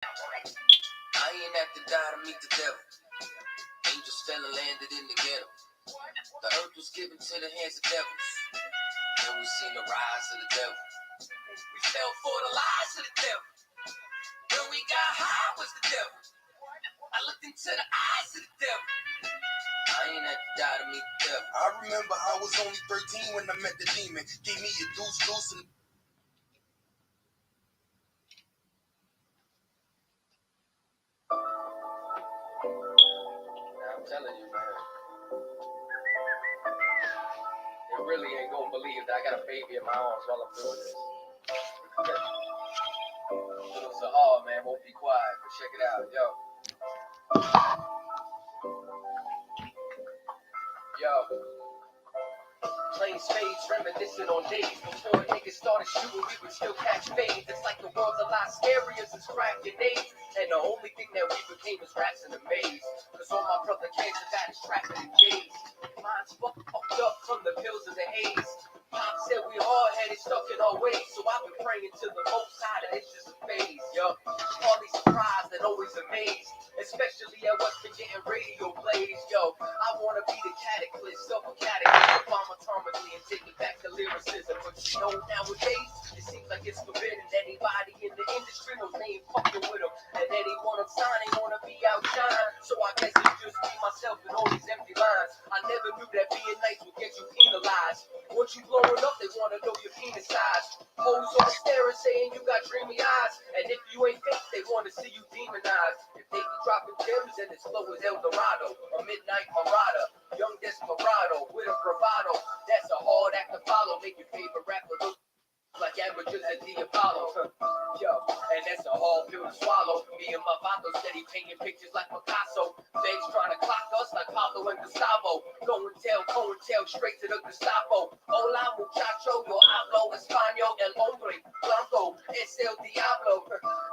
I ain't have to die to meet the devil. Angels fell and landed in the ghetto. The earth was given to the hands of devils. Then we seen the rise of the devil. We fell for the lies of the devil. When we got high was the devil. I looked into the eyes of the devil. I ain't had to die to meet the devil. I remember I was only 13 when I met the demon. Gave me a deuce and... I'm telling you, man. They really ain't gonna believe that I got a baby in my arms while I'm doing this. So, oh man, won't be quiet, but check it out, yo. Playing spades, reminiscing on days before niggas started shooting, we would still catch fades. It's like the world's a lot scarier since crack grenades. And the only thing that we became was rats in the maze. Cause all my brother kids have got is trapped in J's. Mine's fucked up from the pills and the haze. Pop said we hard-headed, stuck in our ways. So I've been praying to the most high that it's just a phase, yo. Hardly surprised and always amazed. Especially at what's been getting radio plays, yo. I wanna be the cataclysm of a cataclysm, atomically and take it back to lyricism. But you know nowadays, it seems like it's forbidden. Anybody in the industry knows they ain't fucking with them. And anyone I'm signing wanna be outshine. So I guess it's just me, myself, and all these empty lines. I never knew that being nice would get you penalized. Once you blowing up, they wanna know your penis size. Hoes on the staring saying you got dreamy eyes. And if you ain't fake, they wanna see you demonized. If they be dropping gems and it's slow as El Dorado, a midnight marauder, young desperado with a bravado. That's a hard act to follow. Make your favorite rapper look like amateurs at the Apollo. Yo, and that's a hard pill to swallow. Me and my vato steady painting pictures like Picasso. They's trying to clock us like Pablo and Gustavo. Go and tell, straight to the Gestapo. Hola muchacho, yo hablo español. El hombre blanco es el diablo.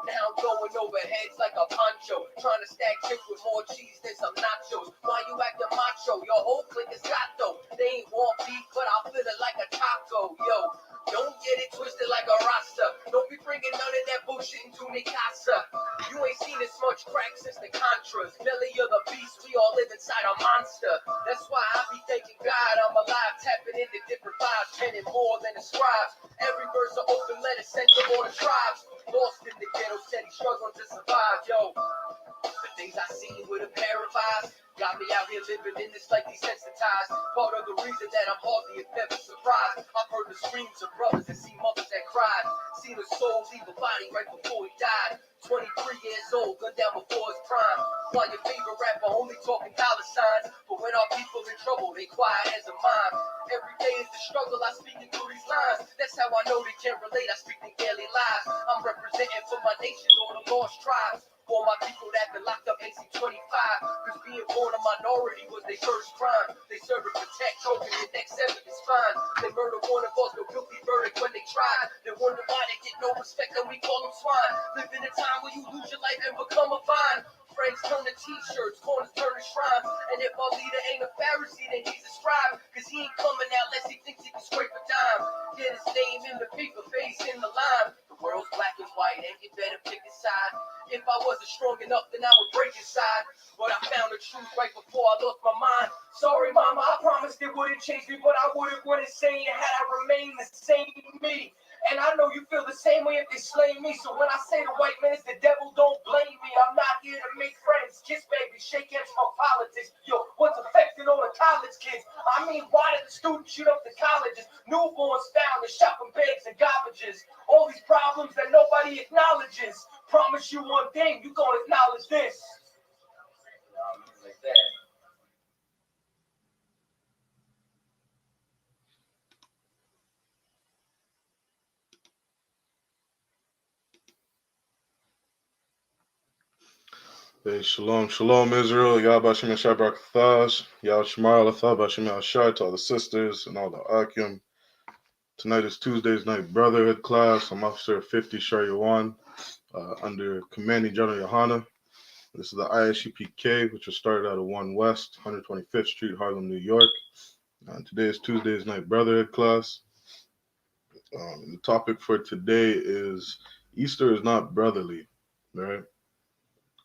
Now I'm going over heads like a poncho. Trying to stack chips with more cheese than some nachos. Why you acting macho? Your whole clique is gato. They ain't want beef, but I'll feel it like a taco. Yo, don't get it twisted like a rasta. Don't be bringing none of that bullshit into mi casa. You ain't seen this much crack since the Contras. Belly of the beast, we all live inside a monster. That's why I be thanking God I'm alive, tapping into different vibes, penning more than a scribe. Every verse an open letter sent to all the tribes. Lost in the ghetto, steady struggling to survive, yo. The things I seen with a pair of eyes got me out here living in this like desensitized. Part of the reason that I'm hardly if never surprised. I've heard the screams of brothers and seen mothers that cried. Seen a soul leave a body right before he died. 23 years old, gunned down before his prime. While your favorite rapper only talking dollar signs. But when our people in trouble, they quiet as a mime. Every day is the struggle, I speak in through these lines. That's how I know they can't relate, I speak their daily lives. I'm representing for my nation, all the lost tribes. For my people that been locked up AC 25. Cause being born a minority was their first crime. They serve and protect, choking their next 7 is fine. They murder one of us, no guilty verdict when they tried. They wonder why they get no respect and we call them swine. Live in a time where you lose your life and become a vine. Friends turn to t-shirts, corners turn to shrines. And if our leader ain't a Pharisee, then he's a scribe. Cause he ain't coming out unless he thinks he can scrape a dime. Get his name in the paper, face in the line. The world's black and white and you better pick a side. If I wasn't strong enough, then I would break inside. But I found the truth right before I lost my mind. Sorry, mama, I promised it wouldn't change me, but I would've went insane had I remained the same me. And I know you feel the same way if they slay me. So when I say the white man is the devil, don't blame me. I'm not here to make friends, kiss babies, shake hands for politics. Yo, what's affecting all the college kids? I mean, why did the students shoot up the colleges? Newborns found in shopping bags and garbages. All these problems that nobody acknowledges. Promise you one thing, you gonna acknowledge this. Like that. Hey, shalom, shalom, Israel. Yahweh Shem Yashai Barak Thas. Yahweh Shemar Alathah Bashem Yashai to all the sisters and all the Akim. Tonight is Tuesday's night Brotherhood class. I'm Officer 50 Sharia 1 under Commanding General YAHANNA. This is the I.S.U.P.K, which was started out of 1 West, 125th Street, Harlem, New York. Today is Tuesday's night Brotherhood class. The topic for today is Easter is not brotherly, right?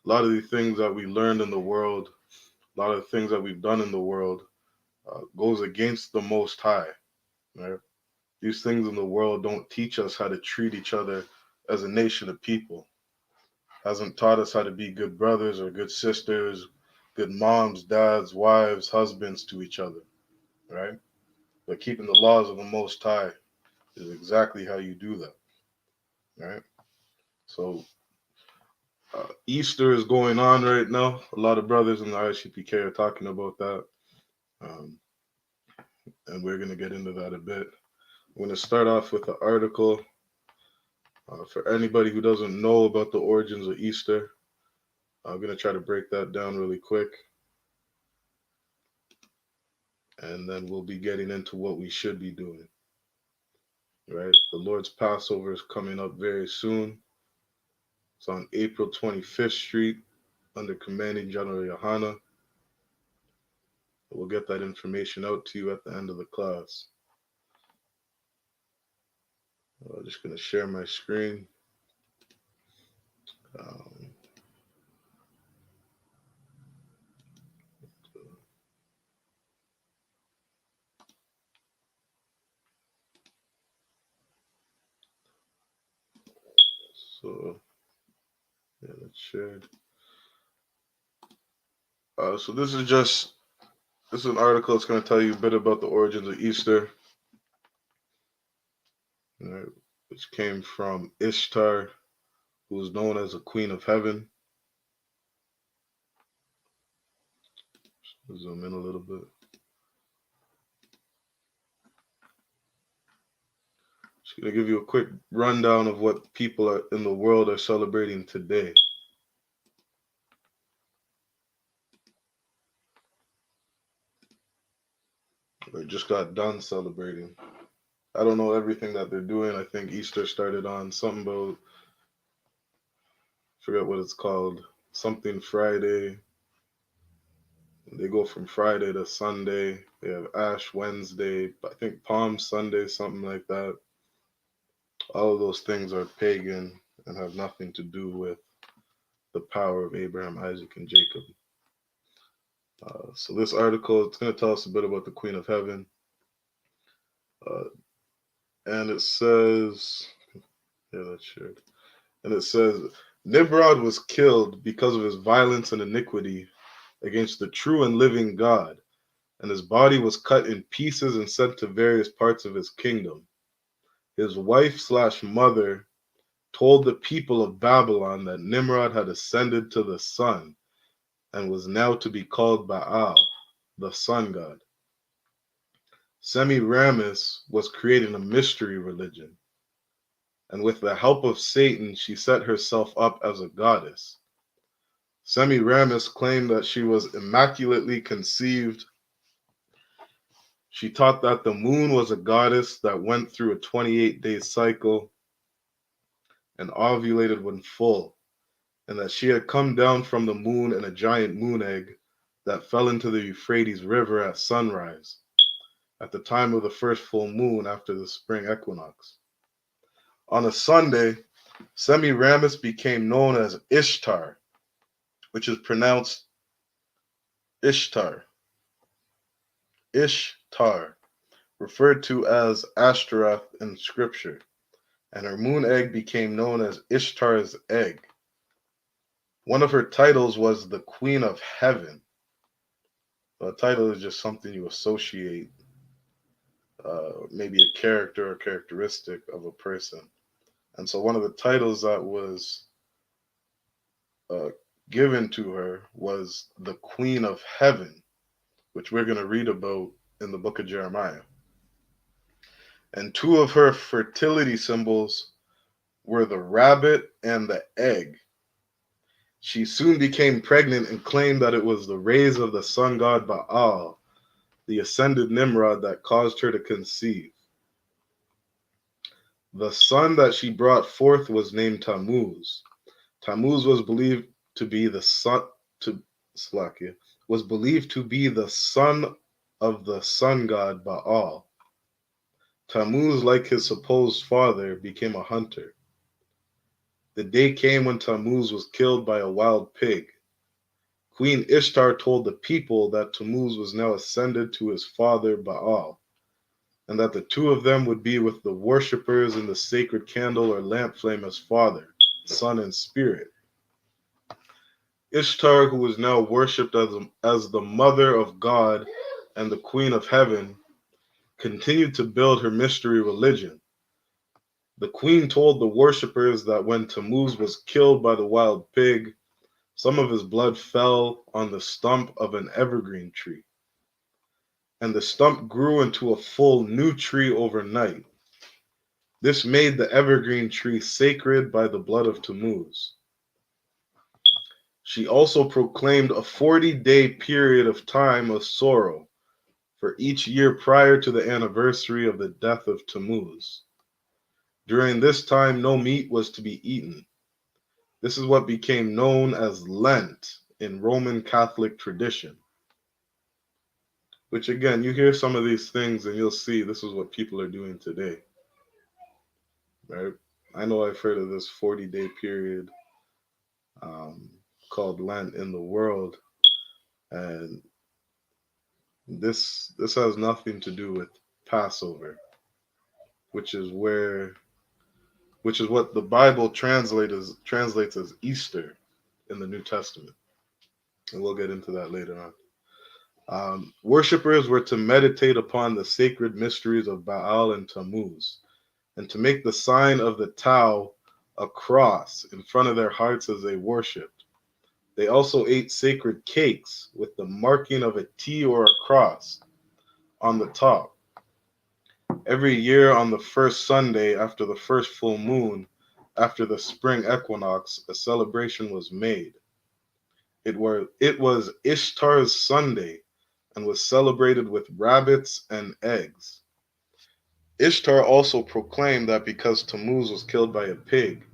A lot of the things that we learned in the world, a lot of the things that we've done in the world, goes against the Most High. Right? These things in the world don't teach us how to treat each other as a nation of people. Hasn't taught us how to be good brothers or good sisters, good moms, dads, wives, husbands to each other. Right? But keeping the laws of the Most High is exactly how you do that. Right? So Easter is going on right now. A lot of brothers in the I.S.U.P.K are talking about that. Um, and we're going to get into that a bit. I'm going to start off with an article. For anybody who doesn't know about the origins of Easter, I'm going to try to break that down really quick. And then we'll be getting into what we should be doing. Right? The Lord's Passover is coming up very soon. It's on April 25th Street under Commanding General YAHANNA. We'll get that information out to you at the end of the class. I'm just going to share my screen. So, yeah, that's shared. So this is an article that's going to tell you a bit about the origins of Easter, right, which came from Ishtar, who is known as the Queen of Heaven. Zoom in a little bit. Just going to give you a quick rundown of what people in the world are celebrating today. Or just got done celebrating. I don't know everything that they're doing. I think Easter started on something about, I forget what it's called, something Friday. They go from Friday to Sunday. They have Ash Wednesday, I think Palm Sunday, something like that. All of those things are pagan and have nothing to do with the power of Abraham, Isaac, and Jacob. So this article, it's going to tell us a bit about the Queen of Heaven. And it says, yeah, that's shared. And it says, Nimrod was killed because of his violence and iniquity against the true and living God, and his body was cut in pieces and sent to various parts of his kingdom. His wife/mother told the people of Babylon that Nimrod had ascended to the sun and was now to be called Baal, the sun god. Semiramis was creating a mystery religion, and with the help of Satan, she set herself up as a goddess. Semiramis claimed that she was immaculately conceived. She taught that the moon was a goddess that went through a 28-day cycle and ovulated when full, and that she had come down from the moon in a giant moon egg that fell into the Euphrates River at sunrise, at the time of the first full moon after the spring equinox. On a Sunday, Semiramis became known as Ishtar, which is pronounced Ishtar. Ishtar, referred to as Ashtaroth in scripture, and her moon egg became known as Ishtar's egg. One of her titles was the Queen of Heaven. A title is just something you associate, maybe a character or characteristic of a person. And so one of the titles that was uh, given to her was the Queen of Heaven, which we're going to read about in the book of Jeremiah. And two of her fertility symbols were the rabbit and the egg. She soon became pregnant and claimed that it was the rays of the sun god Baal, the ascended Nimrod, that caused her to conceive. The son that she brought forth was named Tammuz. Tammuz was believed to be the son of the sun god Baal. Tammuz, like his supposed father, became a hunter. The day came when Tammuz was killed by a wild pig. Queen Ishtar told the people that Tammuz was now ascended to his father Baal, and that the two of them would be with the worshippers in the sacred candle or lamp flame as Father, Son, and Spirit. Ishtar, who was now worshipped as the mother of God and the queen of heaven, continued to build her mystery religion. The queen told the worshippers that when Tammuz was killed by the wild pig, some of his blood fell on the stump of an evergreen tree, and the stump grew into a full new tree overnight. This made the evergreen tree sacred by the blood of Tammuz. She also proclaimed a 40-day period of time of sorrow for each year prior to the anniversary of the death of Tammuz. During this time, no meat was to be eaten. This is what became known as Lent in Roman Catholic tradition. Which, again, you hear some of these things and you'll see this is what people are doing today. Right? I know I've heard of this 40-day period um, called Lent in the world, and this has nothing to do with Passover, which is what the Bible translates as Easter in the New Testament, and we'll get into that later on. Worshippers were to meditate upon the sacred mysteries of Baal and Tammuz, and to make the sign of the Tau, a cross, in front of their hearts as they worshipped. They also ate sacred cakes with the marking of a T or a cross on the top. Every year on the first Sunday after the first full moon, after the spring equinox, a celebration was made. It was Ishtar's Sunday and was celebrated with rabbits and eggs. Ishtar also proclaimed that because Tammuz was killed by a pig,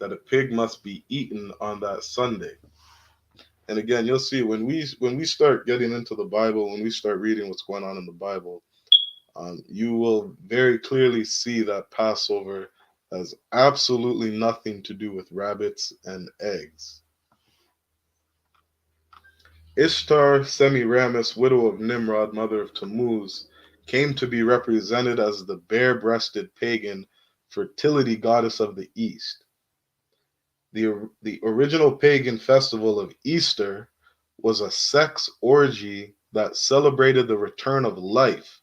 that a pig must be eaten on that Sunday. And again, you'll see when we start getting into the Bible, when we start reading what's going on in the Bible, you will very clearly see that Passover has absolutely nothing to do with rabbits and eggs. Ishtar, Semiramis, widow of Nimrod, mother of Tammuz, came to be represented as the bare-breasted pagan fertility goddess of the East. The original pagan festival of Easter was a sex orgy that celebrated the return of life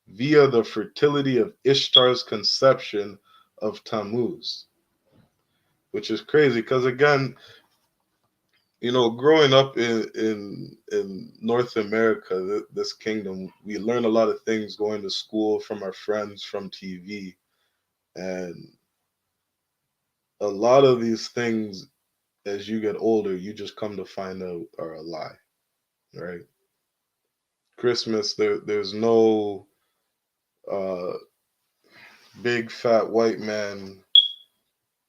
via the fertility of Ishtar's conception of Tammuz, which is crazy because, again, growing up in North America, this kingdom, we learn a lot of things going to school from our friends, from TV, and a lot of these things, as you get older, you just come to find out are a lie, right? Christmas, there's no uh, big fat white man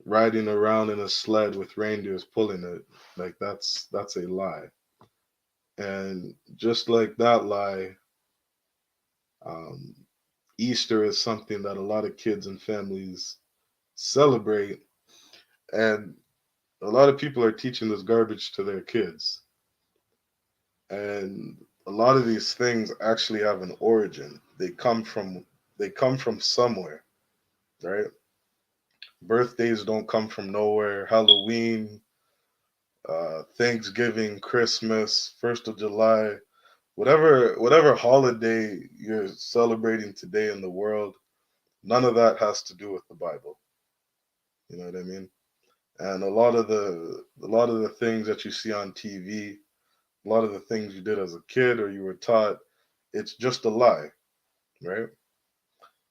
riding around in a sled with reindeers pulling it. Like that's a lie. And just like that lie, um, Easter is something that a lot of kids and families celebrate, and a lot of people are teaching this garbage to their kids. And a lot of these things actually have an origin. They come from somewhere, right? Birthdays don't come from nowhere. Halloween, Thanksgiving, Christmas, 1st of July, whatever holiday you're celebrating today in the world, none of that has to do with the Bible. You know what I mean? And a lot of the things that you see on TV, a lot of the things you did as a kid or you were taught, it's just a lie, right?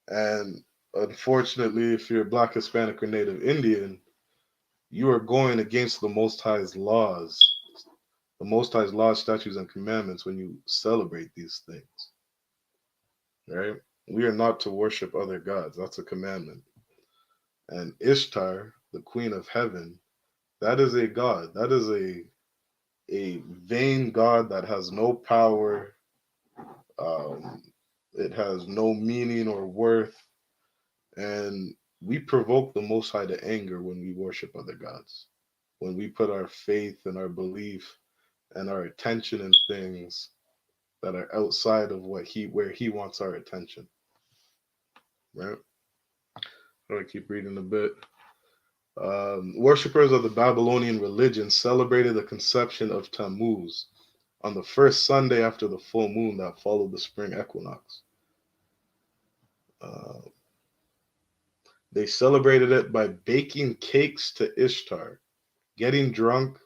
And unfortunately, if you're Black, Hispanic, or Native Indian, you are going against the Most High's laws, statutes, and commandments when you celebrate these things, right? We are not to worship other gods. That's a commandment. And Ishtar, the queen of heaven, that is a god. That is a vain god that has no power. Um, it has no meaning or worth. And We provoke the Most High to anger when we worship other gods, when we put our faith and our belief and our attention in things that are outside of where he wants our attention. Right? I'm gonna keep reading a bit. Worshippers of the Babylonian religion celebrated the conception of Tammuz on the first Sunday after the full moon that followed the spring equinox. Uh, they celebrated it by baking cakes to Ishtar, getting drunk,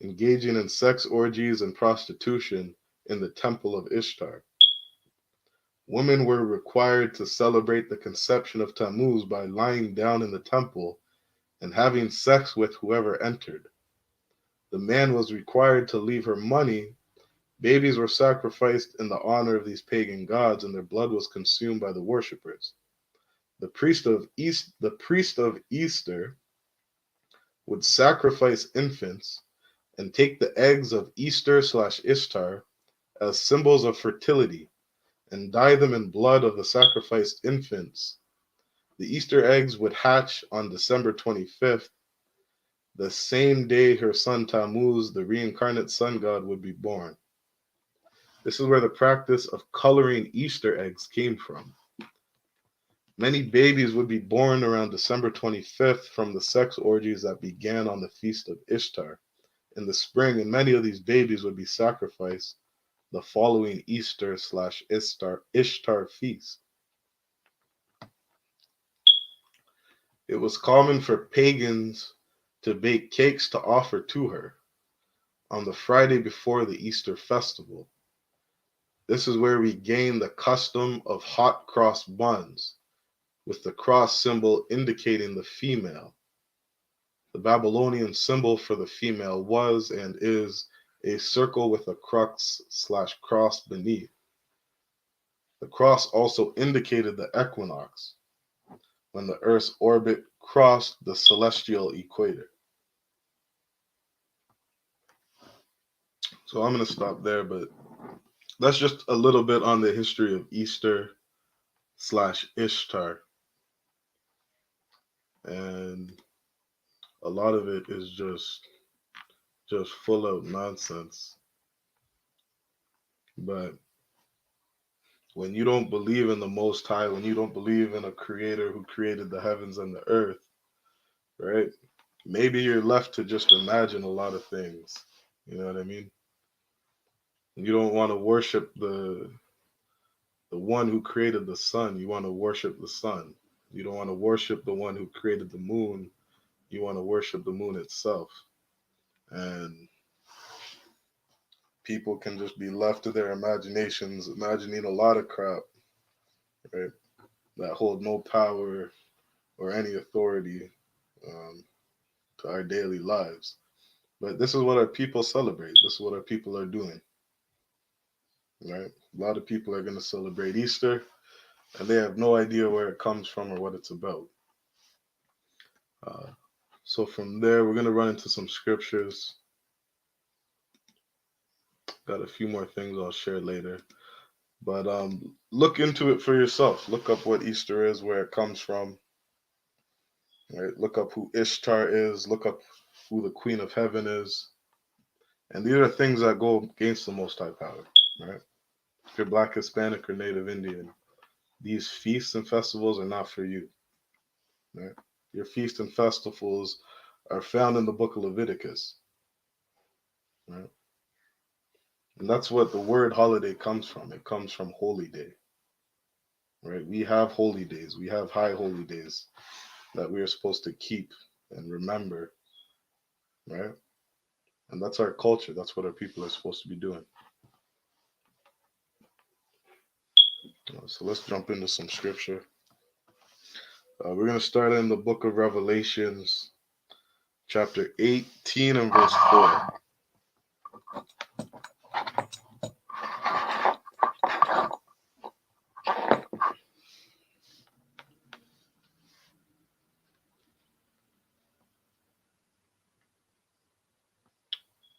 engaging in sex orgies and prostitution in the temple of Ishtar. Women were required to celebrate the conception of Tammuz by lying down in the temple and having sex with whoever entered. The man was required to leave her money. Babies were sacrificed in the honor of these pagan gods, and their blood was consumed by the worshippers. The priest of Easter would sacrifice infants and take the eggs of Easter/Ishtar as symbols of fertility and dye them in blood of the sacrificed infants. The Easter eggs would hatch on December 25th, the same day her son Tammuz, the reincarnate sun god, would be born. This is where the practice of coloring Easter eggs came from. Many babies would be born around December 25th from the sex orgies that began on the feast of Ishtar in the spring, and many of these babies would be sacrificed the following Easter/Ishtar feast. It was common for pagans to bake cakes to offer to her on the Friday before the Easter festival. This is where we gain the custom of hot cross buns, with the cross symbol indicating the female. The Babylonian symbol for the female was and is a circle with a crux/cross beneath. The cross also indicated the equinox, when the Earth's orbit crossed the celestial equator. So I'm going to stop there, but that's just a little bit on the history of Easter/Ishtar. And a lot of it is just full of nonsense. But when you don't believe in the Most High, when you don't believe in a creator who created the heavens and the earth, right? Maybe you're left to just imagine a lot of things. You know what I mean? You don't want to worship the one who created the sun. You want to worship the sun. You don't want to worship the one who created the moon. You want to worship the moon itself. And people can just be left to their imaginations, imagining a lot of crap, right? That hold no power or any authority to our daily lives. But this is what our people celebrate. This is what our people are doing, right? A lot of people are going to celebrate Easter, and they have no idea where it comes from or what it's about. So from there, we're going to run into some scriptures. Got a few more things I'll share later. But look into it for yourself. Look up what Easter is, where it comes from. Right? Look up who Ishtar is. Look up who the Queen of Heaven is. And these are things that go against the Most High power. Right? If you're Black, Hispanic, or Native Indian, these feasts and festivals are not for you. Right? Your feasts and festivals are found in the book of Leviticus. Right? And that's what the word holiday comes from. It comes from holy day. Right? We have holy days. We have high holy days that we are supposed to keep and remember. Right? And that's our culture. That's what our people are supposed to be doing. So let's jump into some scripture. We're going to start in the book of Revelations, chapter 18 and verse 4.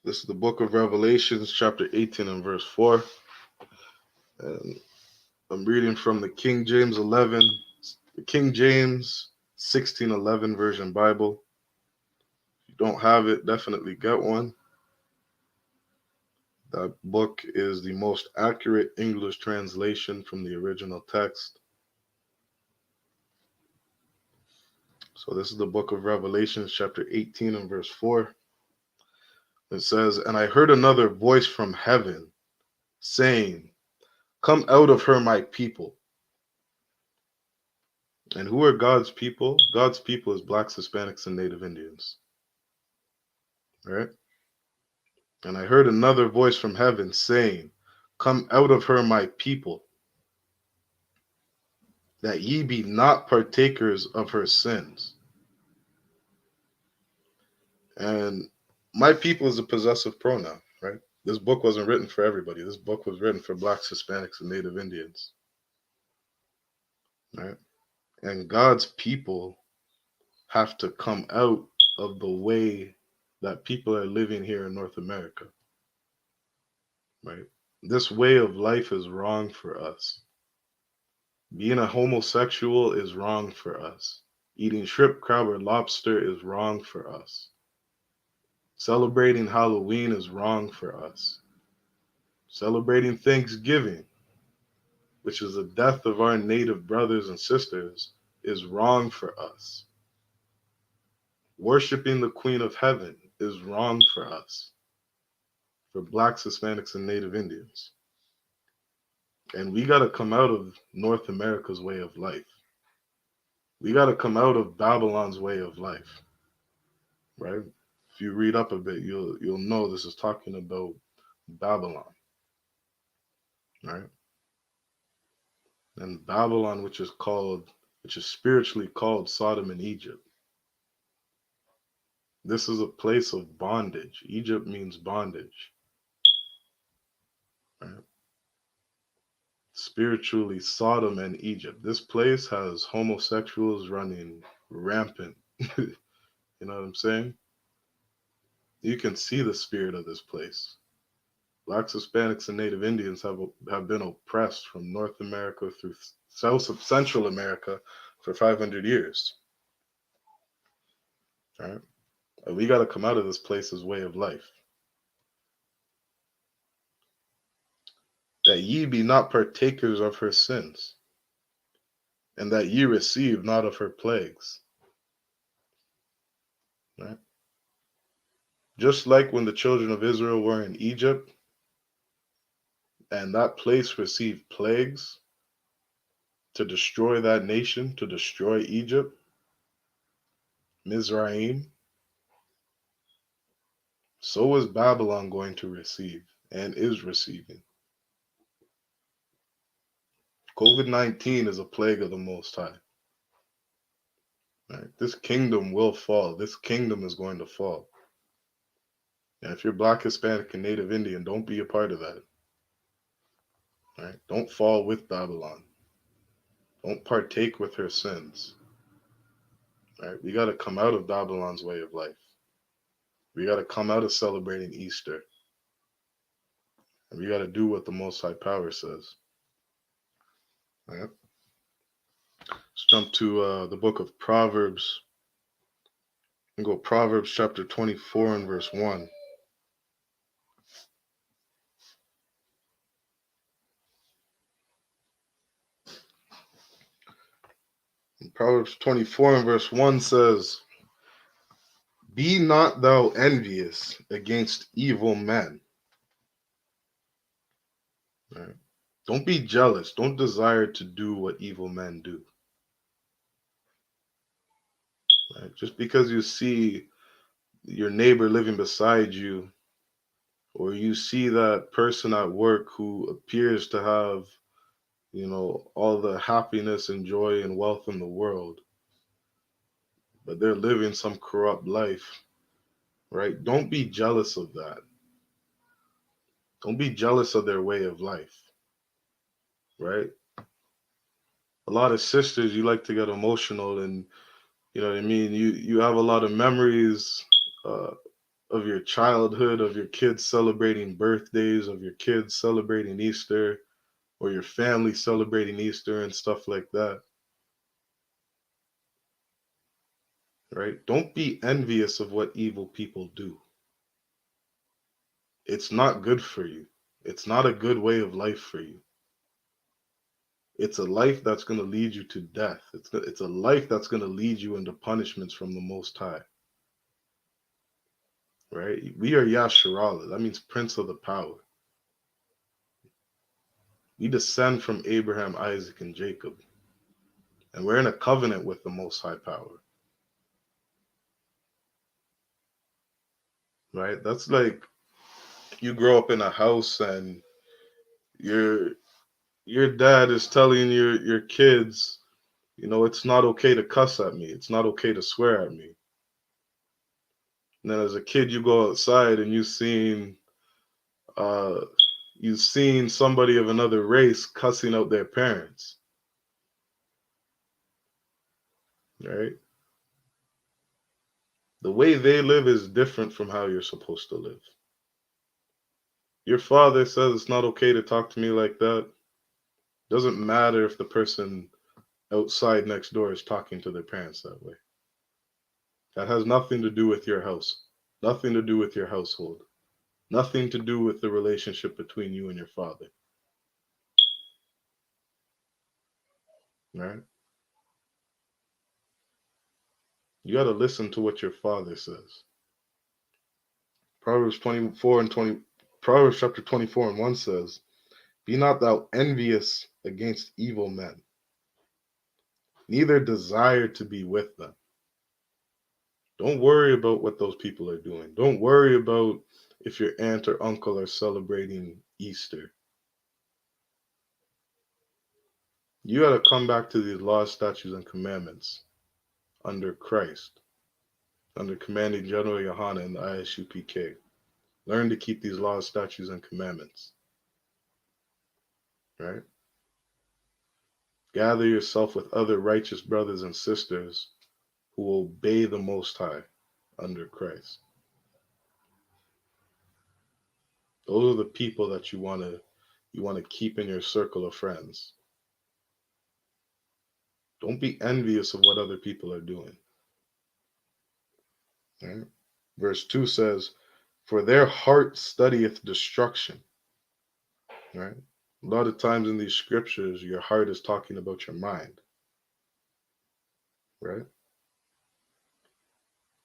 This is the book of Revelations, chapter 18 and verse 4. And I'm reading from the King James 11, the King James 1611 version Bible. If you don't have it, definitely get one. That book is the most accurate English translation from the original text. So this is the book of Revelation, chapter 18 and verse 4. It says, "And I heard another voice from heaven saying, 'Come out of her, my people.'" And who are God's people? God's people is blacks, Hispanics, and Native Indians. Right? "And I heard another voice from heaven saying, 'Come out of her, my people, that ye be not partakers of her sins.'" And my people is a possessive pronoun, right? This book wasn't written for everybody. This book was written for blacks, Hispanics, and Native Indians, right? And God's people have to come out of the way that people are living here in North America, right? This way of life is wrong for us. Being a homosexual is wrong for us. Eating shrimp, crab, or lobster is wrong for us. Celebrating Halloween is wrong for us. Celebrating Thanksgiving, which is the death of our native brothers and sisters, is wrong for us. Worshiping the Queen of Heaven is wrong for us, for blacks, Hispanics, and Native Indians. And we got to come out of North America's way of life. We got to come out of Babylon's way of life, right? If you read up a bit, you'll know this is talking about Babylon, right? And Babylon, which is spiritually called Sodom and Egypt. This is a place of bondage. Egypt means bondage, right? Spiritually, Sodom and Egypt. This place has homosexuals running rampant. You know what I'm saying? You can see the spirit of this place. Blacks, Hispanics, and Native Indians have been oppressed from North America through South of Central America for 500 years. All right? And we got to come out of this place's way of life. That ye be not partakers of her sins, and that ye receive not of her plagues. Right? Just like when the children of Israel were in Egypt, and that place received plagues to destroy that nation, to destroy Egypt, Mizraim, so is Babylon going to receive and is receiving. COVID-19 is a plague of the Most High. Right? This kingdom will fall. This kingdom is going to fall. And if you're Black, Hispanic, and Native Indian, don't be a part of that. Right? Don't fall with Babylon. Don't partake with her sins. Right? We got to come out of Babylon's way of life. We got to come out of celebrating Easter. And we got to do what the Most High Power says. Right? Let's jump to the book of Proverbs. And go Proverbs chapter 24 and verse 1. And Proverbs 24 and verse 1 says, "Be not thou envious against evil men." Right? Don't be jealous. Don't desire to do what evil men do. Right? Just because you see your neighbor living beside you, or you see that person at work who appears to have, all the happiness and joy and wealth in the world, but they're living some corrupt life, right? Don't be jealous of that. Don't be jealous of their way of life, right? A lot of sisters, you like to get emotional, and you know what I mean? You have a lot of memories uh, of your childhood, of your kids celebrating birthdays, of your kids celebrating Easter, or your family celebrating Easter and stuff like that. right? Don't be envious of what evil people do. It's not good for you. It's not a good way of life for you. It's a life that's going to lead you to death. It's a life that's going to lead you into punishments from the Most High, right? We are Yasharala. That means Prince of the Power. We descend from Abraham, Isaac, and Jacob, and we're in a covenant with the Most High Power, right? That's like you grow up in a house and your your dad is telling your kids, it's not okay to cuss at me. It's not okay to swear at me. And then as a kid, you go outside and uh, you've seen somebody of another race cussing out their parents, right? The way they live is different from how you're supposed to live. Your father says it's not okay to talk to me like that. Doesn't matter if the person outside next door is talking to their parents that way. That has nothing to do with your house, nothing to do with your household, nothing to do with the relationship between you and your father, right? You got to listen to what your father says. Proverbs 24 and 20, Proverbs chapter 24 and 1 says, "Be not thou envious against evil men, neither desire to be with them." Don't worry about what those people are doing. Don't worry about if your aunt or uncle are celebrating Easter. You got to come back to these laws, statutes, and commandments under Christ, under Commanding General YAHANNA and the I.S.U.P.K. Learn to keep these laws, statutes, and commandments, right? Gather yourself with other righteous brothers and sisters who obey the Most High under Christ. Those are the people that you want to keep in your circle of friends. Don't be envious of what other people are doing. Right? Verse 2 says, "For their heart studieth destruction." Right? A lot of times in these scriptures, your heart is talking about your mind. Right?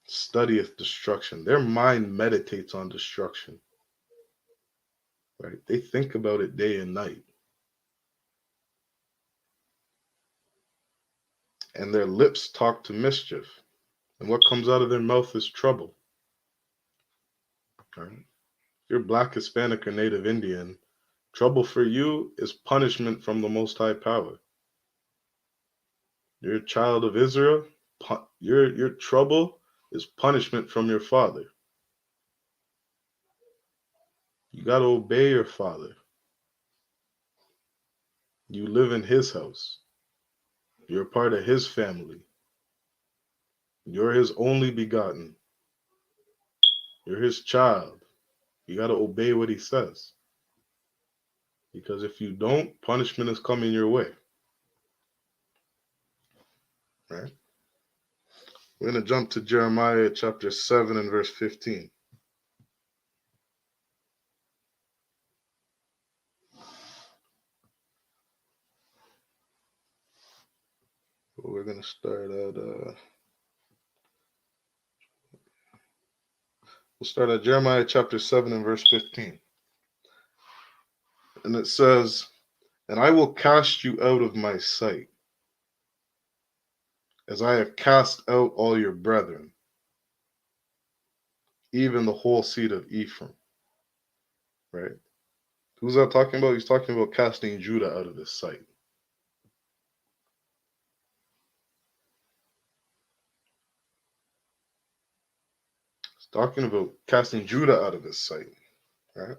Studieth destruction. Their mind meditates on destruction. Right? They think about it day and night. And their lips talk to mischief. And what comes out of their mouth is trouble. Right? If you're Black, Hispanic, or Native Indian, trouble for you is punishment from the Most High Power. You're a child of Israel, your trouble is punishment from your father. You got to obey your father. You live in his house. You're a part of his family. You're his only begotten. You're his child. You got to obey what he says. Because if you don't, punishment is coming your way. Right? We're going to jump to Jeremiah chapter 7 and verse 15. We're going to start at we'll start at Jeremiah chapter 7 and verse 15. And it says, "And I will cast you out of my sight, as I have cast out all your brethren, even the whole seed of Ephraim." Right? Who's that talking about? He's talking about casting Judah out of his sight. He's talking about casting Judah out of his sight. Right?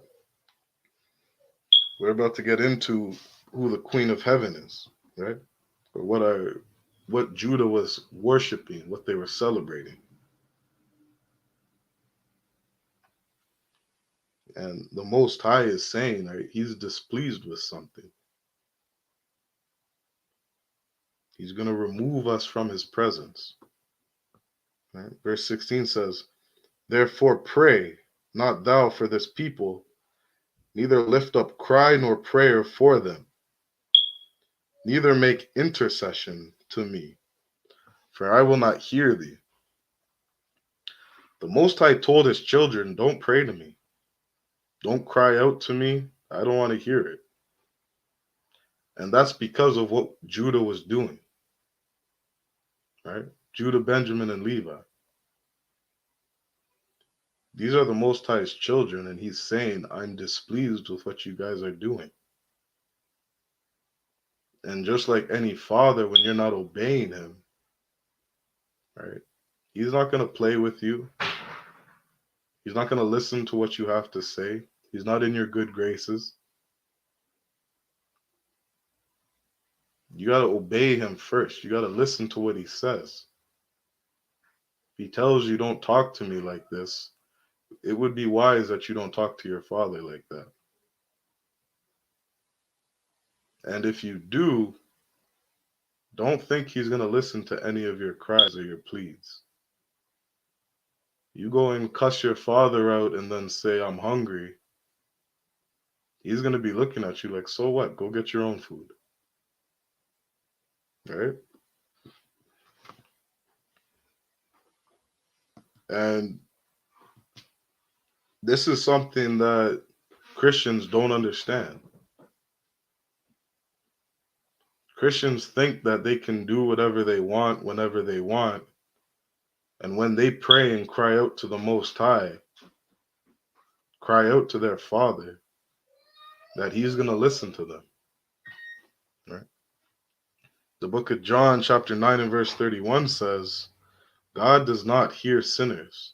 We're about to get into who the Queen of Heaven is, right? Or what Judah was worshiping, what they were celebrating. And the Most High is saying, right, he's displeased with something. He's going to remove us from his presence. Right? Verse 16 says, therefore pray, not thou for this people, neither lift up cry nor prayer for them, neither make intercession to me, for I will not hear thee. The Most High told his children, don't pray to me. Don't cry out to me. I don't want to hear it. And that's because of what Judah was doing, right? Judah, Benjamin, and Levi. These are the Most High's children, and he's saying, I'm displeased with what you guys are doing. And just like any father, when you're not obeying him, right? He's not going to play with you. He's not going to listen to what you have to say. He's not in your good graces. You got to obey him first. You got to listen to what he says. If he tells you, don't talk to me like this, it would be wise that you don't talk to your father like that. And if you do, don't think he's going to listen to any of your cries or your pleas. You go and cuss your father out and then say, I'm hungry. He's going to be looking at you like, so what? Go get your own food. Right? And this is something that Christians don't understand. Christians think that they can do whatever they want whenever they want. And when they pray and cry out to the Most High, cry out to their Father, that he's going to listen to them. Right? The book of John, chapter 9 and verse 31 says, God does not hear sinners.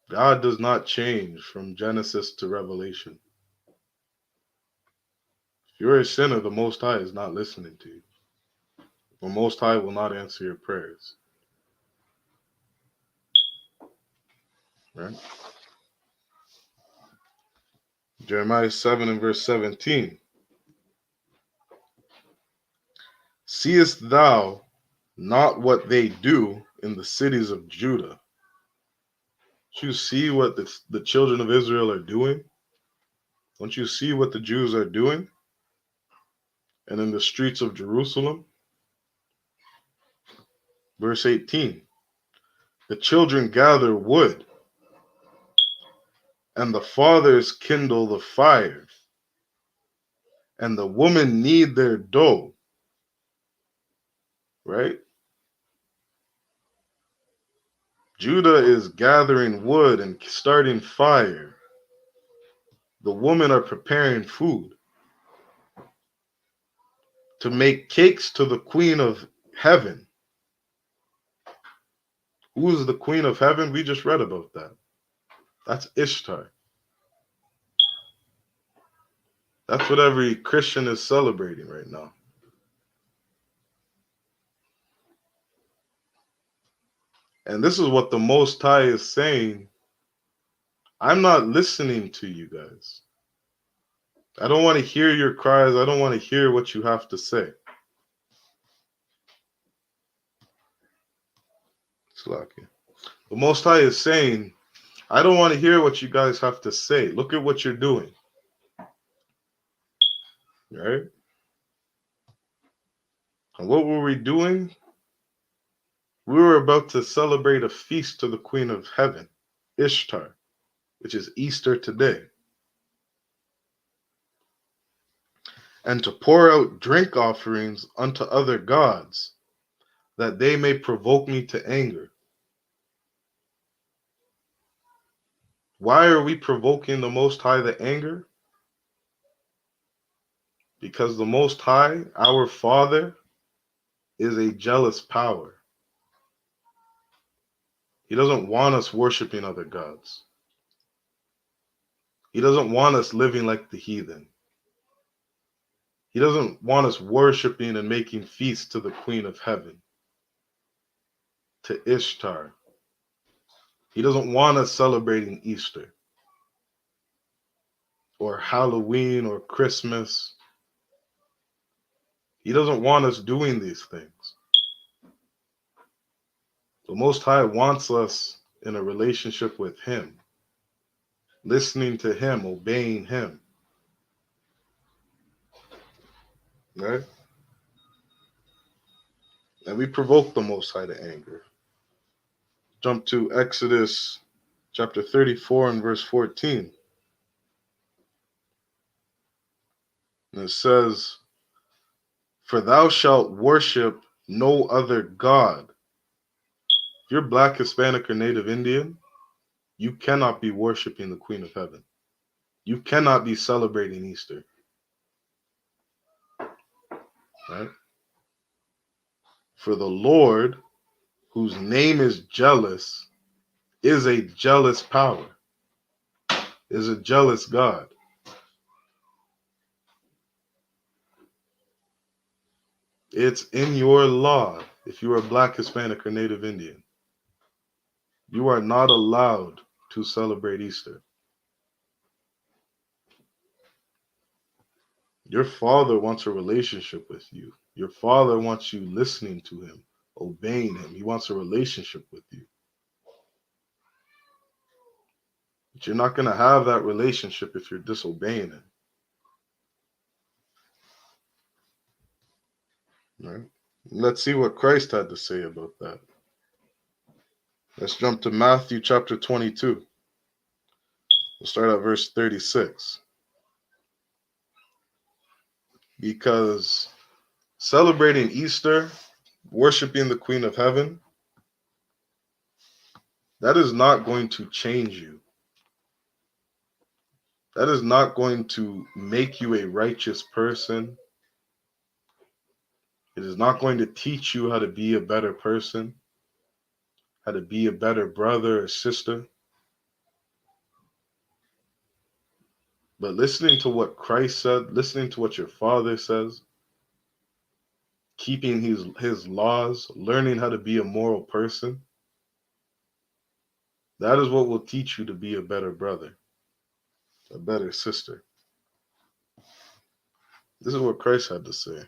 God does not change from Genesis to Revelation. If you're a sinner, the Most High is not listening to you. The Most High will not answer your prayers. Right? Jeremiah 7 and verse 17. Seest thou not what they do in the cities of Judah? Don't you see what the children of Israel are doing? Don't you see what the Jews are doing? And in the streets of Jerusalem? Verse 18. The children gather wood, and the fathers kindle the fire, and the women knead their dough. Right? Judah is gathering wood and starting fire. The women are preparing food to make cakes to the queen of heaven. Who is the queen of heaven? We just read about that. That's Ishtar. That's what every Christian is celebrating right now. And this is what the Most High is saying. I'm not listening to you guys. I don't want to hear your cries. I don't want to hear what you have to say. Slacky. The Most High is saying, I don't want to hear what you guys have to say. Look at what you're doing. Right? And what were we doing? We were about to celebrate a feast to the Queen of Heaven, Ishtar, which is Easter today. And to pour out drink offerings unto other gods, that they may provoke me to anger. Why are we provoking the Most High to anger? Because the Most High, our Father, is a jealous power. He doesn't want us worshiping other gods. He doesn't want us living like the heathen. He doesn't want us worshiping and making feasts to the Queen of Heaven, to Ishtar. He doesn't want us celebrating Easter or Halloween or Christmas. He doesn't want us doing these things. The Most High wants us in a relationship with Him, listening to Him, obeying Him. Right? And we provoke the Most High to anger. Jump to Exodus chapter 34 and verse 14. And it says, "For thou shalt worship no other God." If you're Black, Hispanic, or Native Indian, you cannot be worshiping the Queen of Heaven. You cannot be celebrating Easter. Right? For the Lord, whose name is jealous, is a jealous power, is a jealous God. It's in your law, if you are Black, Hispanic, or Native Indian, you are not allowed to celebrate Easter. Your Father wants a relationship with you. Your Father wants you listening to Him, obeying Him. He wants a relationship with you. But you're not going to have that relationship if you're disobeying Him. Right? Let's see what Christ had to say about that. Let's jump to Matthew chapter 22. We'll start at verse 36. Because celebrating Easter, worshiping the Queen of Heaven, that is not going to change you. That is not going to make you a righteous person. It is not going to teach you how to be a better person, how to be a better brother or sister. But listening to what Christ said, listening to what your Father says, keeping his laws, learning how to be a moral person, that is what will teach you to be a better brother, a better sister. This is what Christ had to say.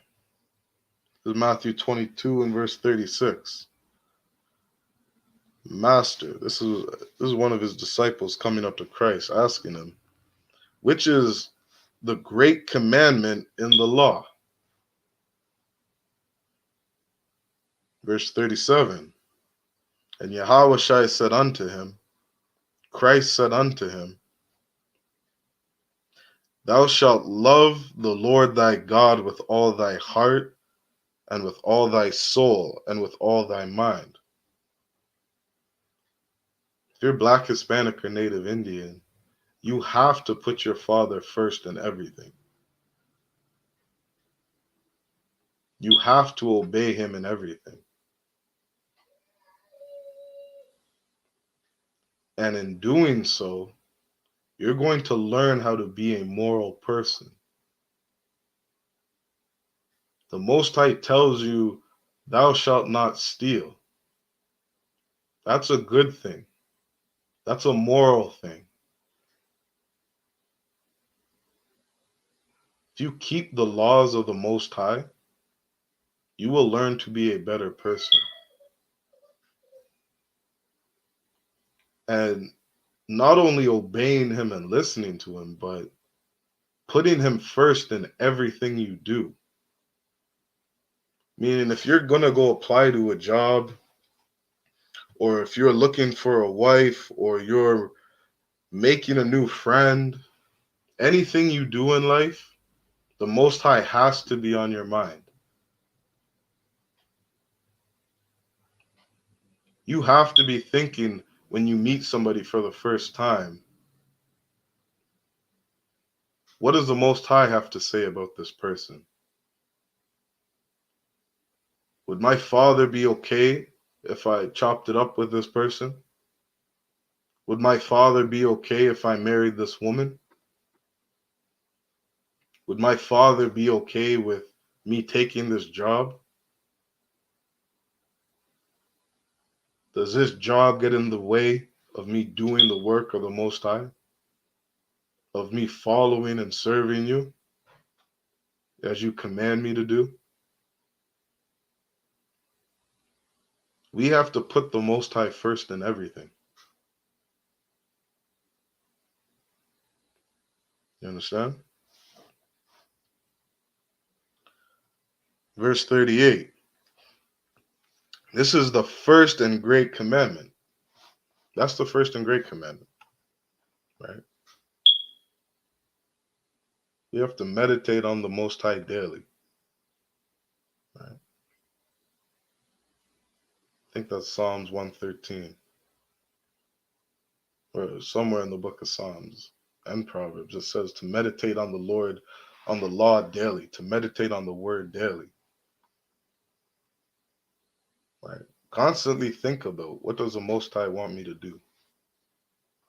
This is Matthew 22 and verse 36. Master, this is one of his disciples coming up to Christ, asking him, which is the great commandment in the law? Verse 37. And Yahweh said unto him, Christ said unto him, Thou shalt love the Lord thy God with all thy heart, and with all thy soul, and with all thy mind. If you're Black, Hispanic, or Native Indian, you have to put your Father first in everything. You have to obey Him in everything. And in doing so, you're going to learn how to be a moral person. The Most High tells you, thou shalt not steal. That's a good thing. That's a moral thing. If you keep the laws of the Most High, you will learn to be a better person. And not only obeying Him and listening to Him, but putting Him first in everything you do. Meaning, if you're going to go apply to a job, or if you're looking for a wife, or you're making a new friend, anything you do in life, the Most High has to be on your mind. You have to be thinking when you meet somebody for the first time, what does the Most High have to say about this person? Would my Father be okay if I chopped it up with this person? Would my Father be okay if I married this woman? Would my Father be okay with me taking this job? Does this job get in the way of me doing the work of the Most High? Of me following and serving you as you command me to do? We have to put the Most High first in everything. You understand? Verse 38. This is the first and great commandment. That's the first and great commandment, right? You have to meditate on the Most High daily, right? I think that's Psalms 113, or somewhere in the book of Psalms and Proverbs. It says to meditate on the Lord, on the law daily, to meditate on the word daily, right? Constantly think about, what does the Most High want me to do?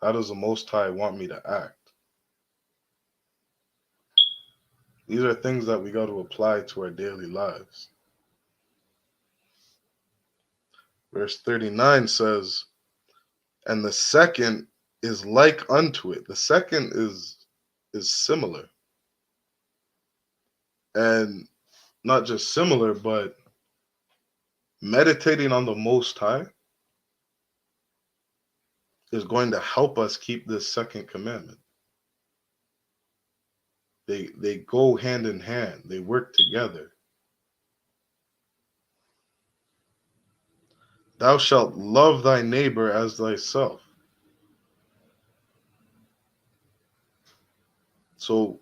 How does the Most High want me to act? These are things that we got to apply to our daily lives. Verse 39 says, and the second is like unto it. The second is similar. And not just similar, but meditating on the Most High is going to help us keep this second commandment. They go hand in hand. They work together. Thou shalt love thy neighbor as thyself. So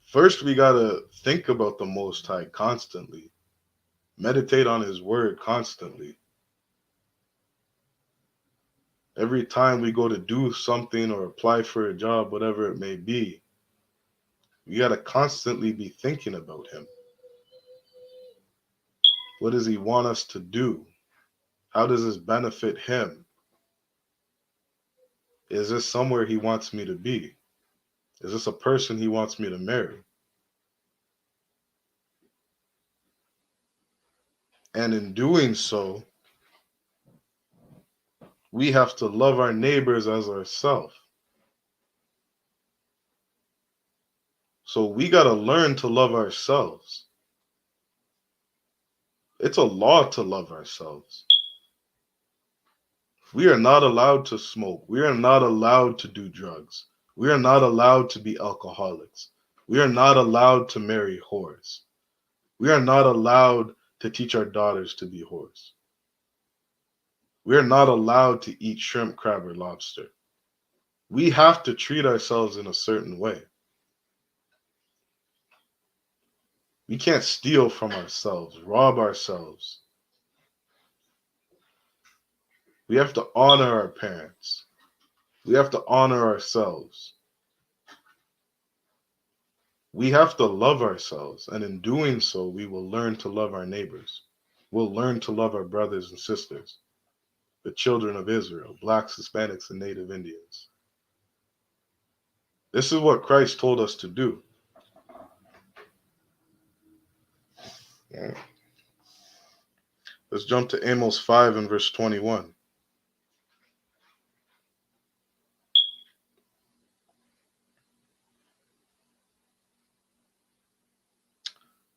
first we got to think about the Most High constantly. Meditate on his word constantly. Every time we go to do something or apply for a job, whatever it may be, we got to constantly be thinking about him. What does he want us to do? How does this benefit him? Is this somewhere he wants me to be? Is this a person he wants me to marry? And in doing so, we have to love our neighbors as ourselves. So we got to learn to love ourselves. It's a law to love ourselves. We are not allowed to smoke. We are not allowed to do drugs. We are not allowed to be alcoholics. We are not allowed to marry whores. We are not allowed to teach our daughters to be whores. We are not allowed to eat shrimp, crab, or lobster. We have to treat ourselves in a certain way. We can't steal from ourselves, rob ourselves. We have to honor our parents. We have to honor ourselves. We have to love ourselves, and in doing so, we will learn to love our neighbors. We'll learn to love our brothers and sisters, the children of Israel, blacks, Hispanics, and Native Indians. This is what Christ told us to do. Yeah. Let's jump to Amos 5 and verse 21.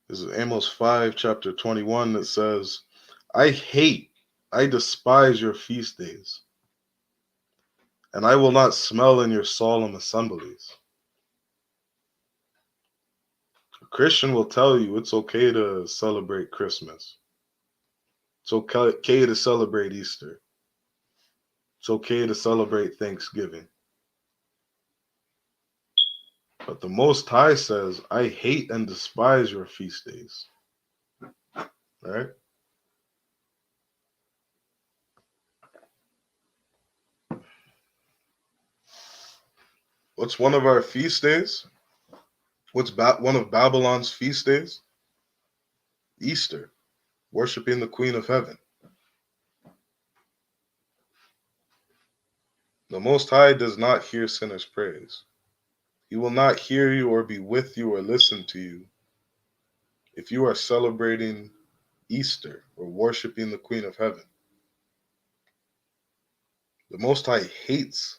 This is Amos 5, chapter 21, that says, I despise your feast days, and I will not smell in your solemn assemblies. A Christian will tell you it's okay to celebrate Christmas. It's okay to celebrate Easter. It's okay to celebrate Thanksgiving. But the Most High says, I hate and despise your feast days. Right? What's one of our feast days? What's one of Babylon's feast days? Easter, worshiping the Queen of Heaven. The Most High does not hear sinners' praise. He will not hear you or be with you or listen to you if you are celebrating Easter or worshiping the Queen of Heaven. The Most High hates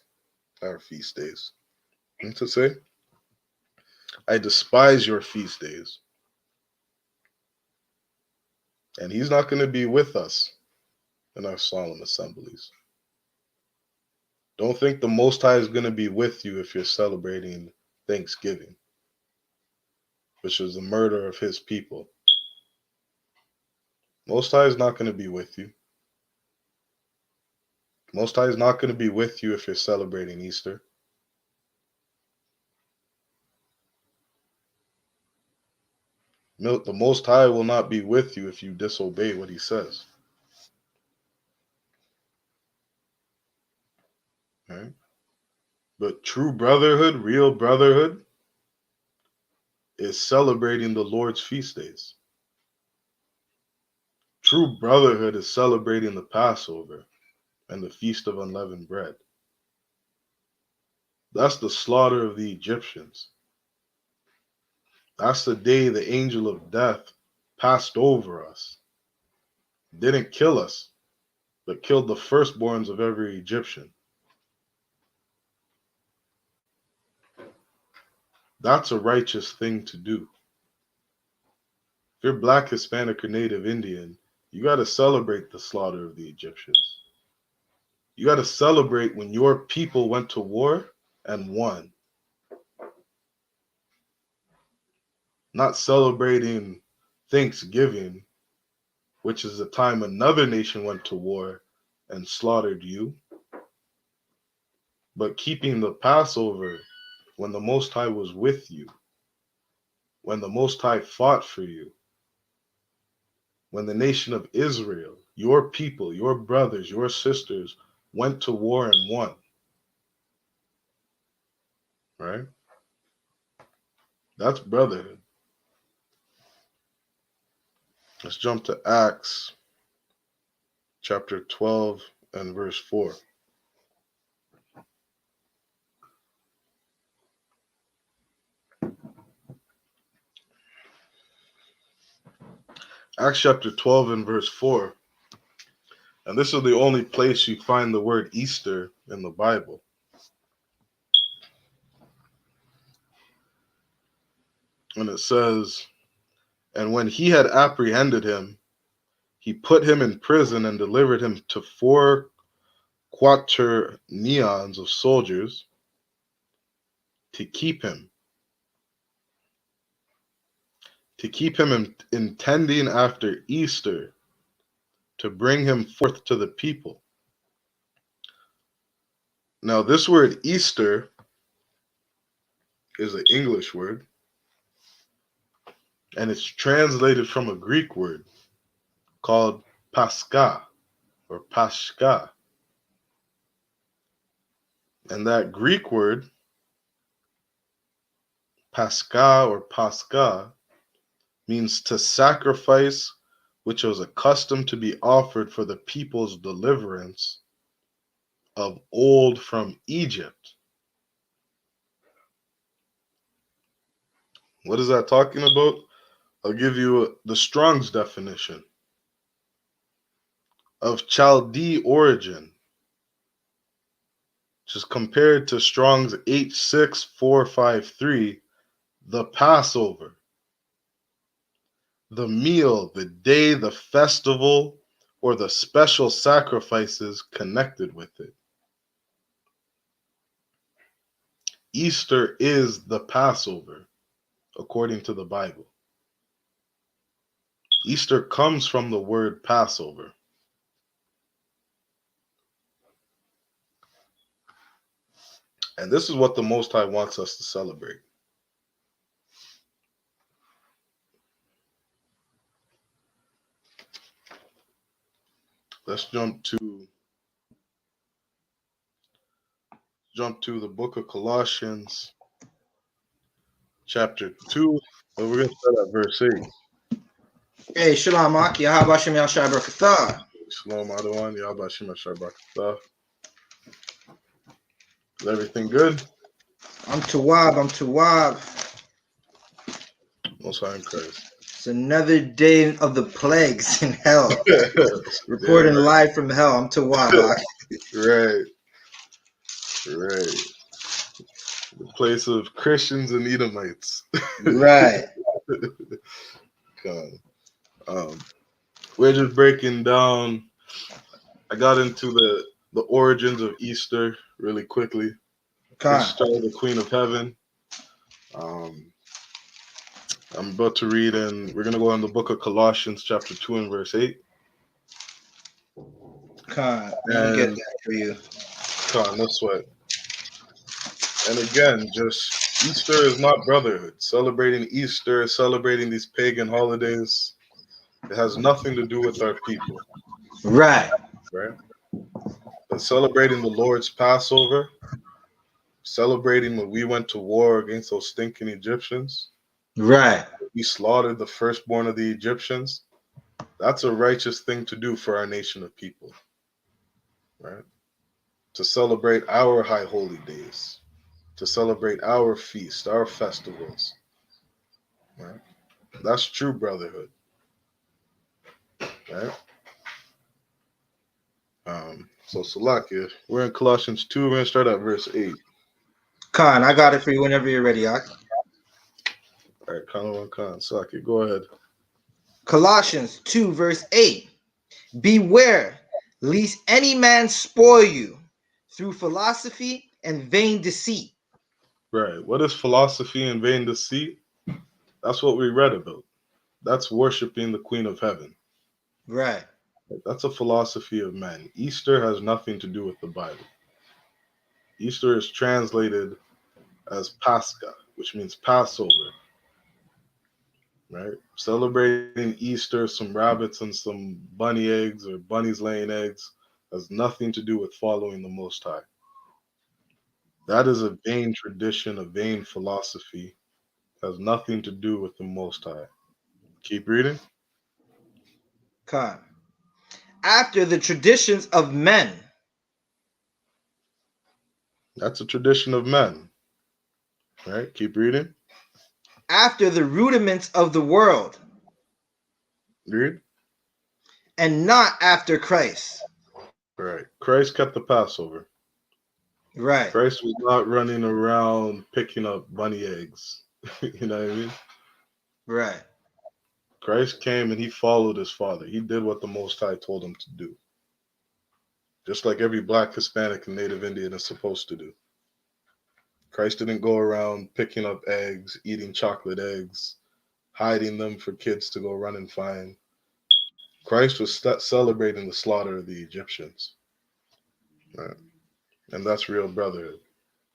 our feast days. And to say, I despise your feast days. And he's not going to be with us in our solemn assemblies. Don't think the Most High is going to be with you if you're celebrating Thanksgiving, which is the murder of his people. Most High is not going to be with you. Most High is not going to be with you if you're celebrating Easter. The Most High will not be with you if you disobey what he says. Right? But true brotherhood, real brotherhood, is celebrating the Lord's feast days. True brotherhood is celebrating the Passover and the Feast of Unleavened Bread. That's the slaughter of the Egyptians. That's the day the angel of death passed over us. Didn't kill us, but killed the firstborns of every Egyptian. That's a righteous thing to do. If you're Black, Hispanic, or Native Indian, you got to celebrate the slaughter of the Egyptians. You got to celebrate when your people went to war and won. Not celebrating Thanksgiving, which is the time another nation went to war and slaughtered you, but keeping the Passover when the Most High was with you, when the Most High fought for you, when the nation of Israel, your people, your brothers, your sisters, went to war and won. Right? That's brotherhood. Let's jump to Acts chapter 12 and verse 4. Acts chapter 12 and verse 4. And this is the only place you find the word Easter in the Bible. And it says, and when he had apprehended him, he put him in prison and delivered him to 4 quaternions of soldiers to keep him intending after Easter to bring him forth to the people. Now, this word Easter is an English word, and it's translated from a Greek word called Pascha or Pashka. And that Greek word, Pascha or Pascha, means to sacrifice, which was accustomed to be offered for the people's deliverance of old from Egypt. What is that talking about? I'll give you the Strong's definition. Of Chaldee origin, which is compared to Strong's 86453, the Passover, the meal, the day, the festival, or the special sacrifices connected with it. Easter is the Passover, according to the Bible. Easter comes from the word Passover. And this is what the Most High wants us to celebrate. Let's jump to the book of Colossians, chapter 2, and we're going to start at verse 8. Hey, Shalom, YAHANNA. Shalom, Adawan, Yahbashim Shabrakatah. Is everything good? I'm Tawab. Most High in Christ. It's another day of the plagues in hell. Reporting live from hell. I'm Tawab. Right. The place of Christians and Edomites. Right. We're just breaking down I got into the origins of Easter really quickly. Khan. History of the Queen of Heaven. I'm about to read, and we're gonna go in the book of Colossians, chapter 2 and verse 8. Khan. Let me get And that for you. come on, no sweat. And again, just Easter is not brotherhood. Celebrating Easter, celebrating these pagan holidays, it has nothing to do with our people, Right. right? But celebrating the Lord's Passover, celebrating when we went to war against those stinking Egyptians, Right. we slaughtered the firstborn of the Egyptians. That's a righteous thing to do for our nation of people, right? To celebrate our high holy days, to celebrate our feast, our festivals, right? That's true brotherhood, right? So Salakia, we're in Colossians 2, we're going to start at verse 8. Khan, I got it for you whenever you're ready, Ak. All right, Khan, Salakia, go ahead. Colossians 2, verse 8. Beware, lest any man spoil you through philosophy and vain deceit. Right, what is philosophy and vain deceit? That's what we read about. That's worshiping the Queen of Heaven. Right. That's a philosophy of man. Easter has nothing to do with the Bible. Easter is translated as Pascha, which means Passover, right? Celebrating Easter, some rabbits and some bunny eggs or bunnies laying eggs has nothing to do with following the Most High. That is a vain tradition, a vain philosophy. Has nothing to do with the Most High. Keep reading. Khan. After the traditions of men. That's a tradition of men, right? Keep reading. After the rudiments of the world. Read. And not after Christ. Right. Christ kept the Passover. Right. Christ was not running around picking up bunny eggs. You know what I mean? Right. Christ came and he followed his father. He did what the Most High told him to do. Just like every black, Hispanic, and Native Indian is supposed to do. Christ didn't go around picking up eggs, eating chocolate eggs, hiding them for kids to go run and find. Christ was celebrating the slaughter of the Egyptians. Right? And that's real brotherhood.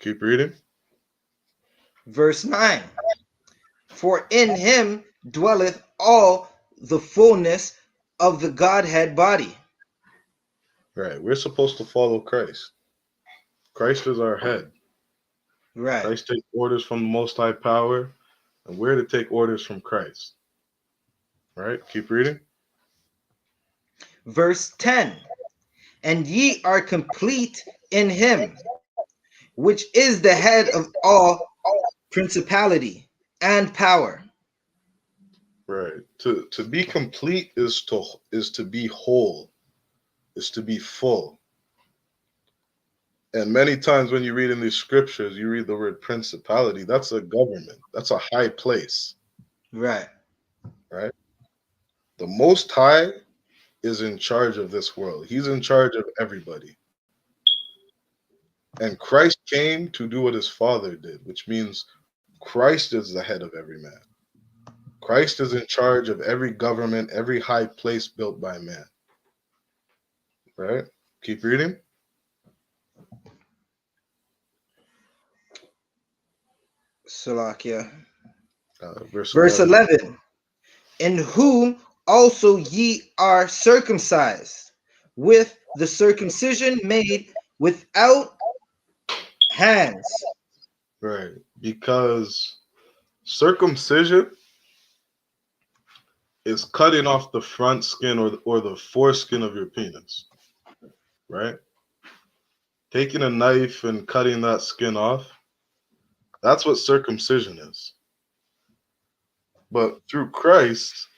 Keep reading. Verse 9. For in him dwelleth all the fullness of the Godhead body. Right. We're supposed to follow Christ. Christ is our head. Right. Christ takes orders from the Most High Power, and we're to take orders from Christ. Right? Keep reading. Verse 10. And ye are complete in him, which is the head of all principality and power. Right. To be complete is to be whole, is to be full. And many times when you read in these scriptures, you read the word principality. That's a government. That's a high place. Right. Right. The Most High is in charge of this world. He's in charge of everybody. And Christ came to do what his Father did, which means Christ is the head of every man. Christ is in charge of every government, every high place built by man. Right? Keep reading. Salakia. Verse Verse 11. 11. In whom also ye are circumcised, with the circumcision made without hands. Right. Because circumcision is cutting off the front skin or the foreskin of your penis. Right? Taking a knife and cutting that skin off. That's what circumcision is. But through Christ,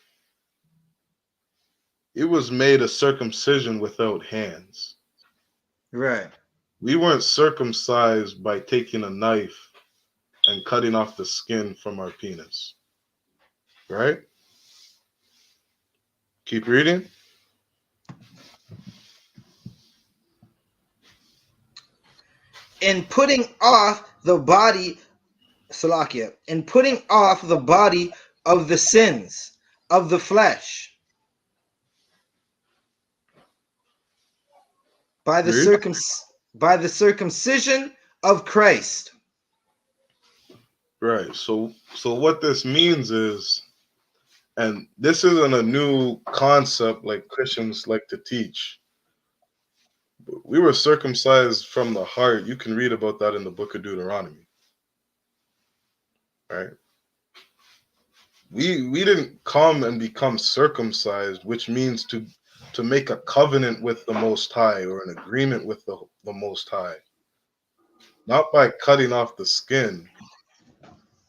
it was made a circumcision without hands. Right. We weren't circumcised by taking a knife and cutting off the skin from our penis. Right? Keep reading. in putting off the body, Salakia, in putting off the body of the sins of the flesh by the Read. circumcision of Christ. Right. So what this means is, and this isn't a new concept like Christians like to teach. We were circumcised from the heart. You can read about that in the book of Deuteronomy. Right? We didn't come and become circumcised, which means to make a covenant with the Most High or an agreement with the Most High. Not by cutting off the skin,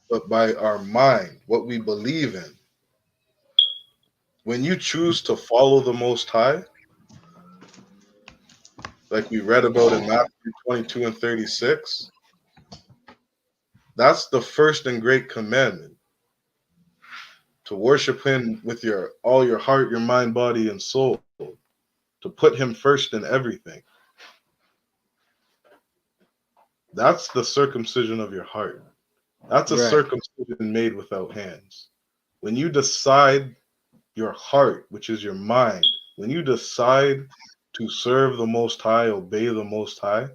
but by our mind, what we believe in. When you choose to follow the Most High, like we read about in Matthew 22 and 36, that's the first and great commandment. To worship him with all your heart, your mind, body, and soul. To put him first in everything. That's the circumcision of your heart. That's a Right. circumcision made without hands. When you decide your heart, which is your mind, when you decide to serve the Most High, obey the Most High,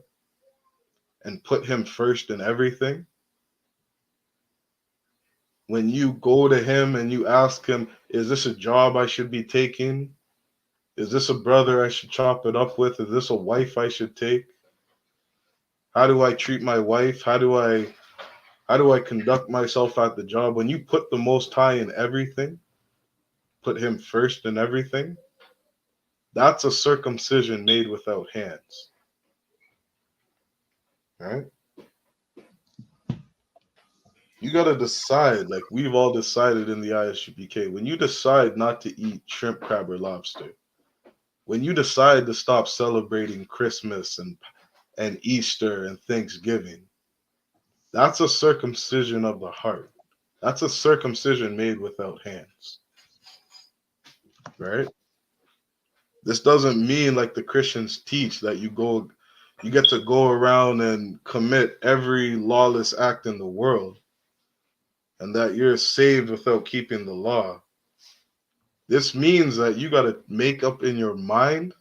and put him first in everything, when you go to him and you ask him, is this a job I should be taking? Is this a brother I should chop it up with? Is this a wife I should take? How do I treat my wife? How do I conduct myself at the job? When you put the Most High in everything, put him first in everything, that's a circumcision made without hands. Right? You got to decide, like we've all decided in the I.S.U.P.K, when you decide not to eat shrimp, crab, or lobster, when you decide to stop celebrating Christmas and Easter and Thanksgiving, that's a circumcision of the heart. That's a circumcision made without hands. Right? This doesn't mean like the Christians teach that you get to go around and commit every lawless act in the world and that you're saved without keeping the law. This means that you got to make up in your mind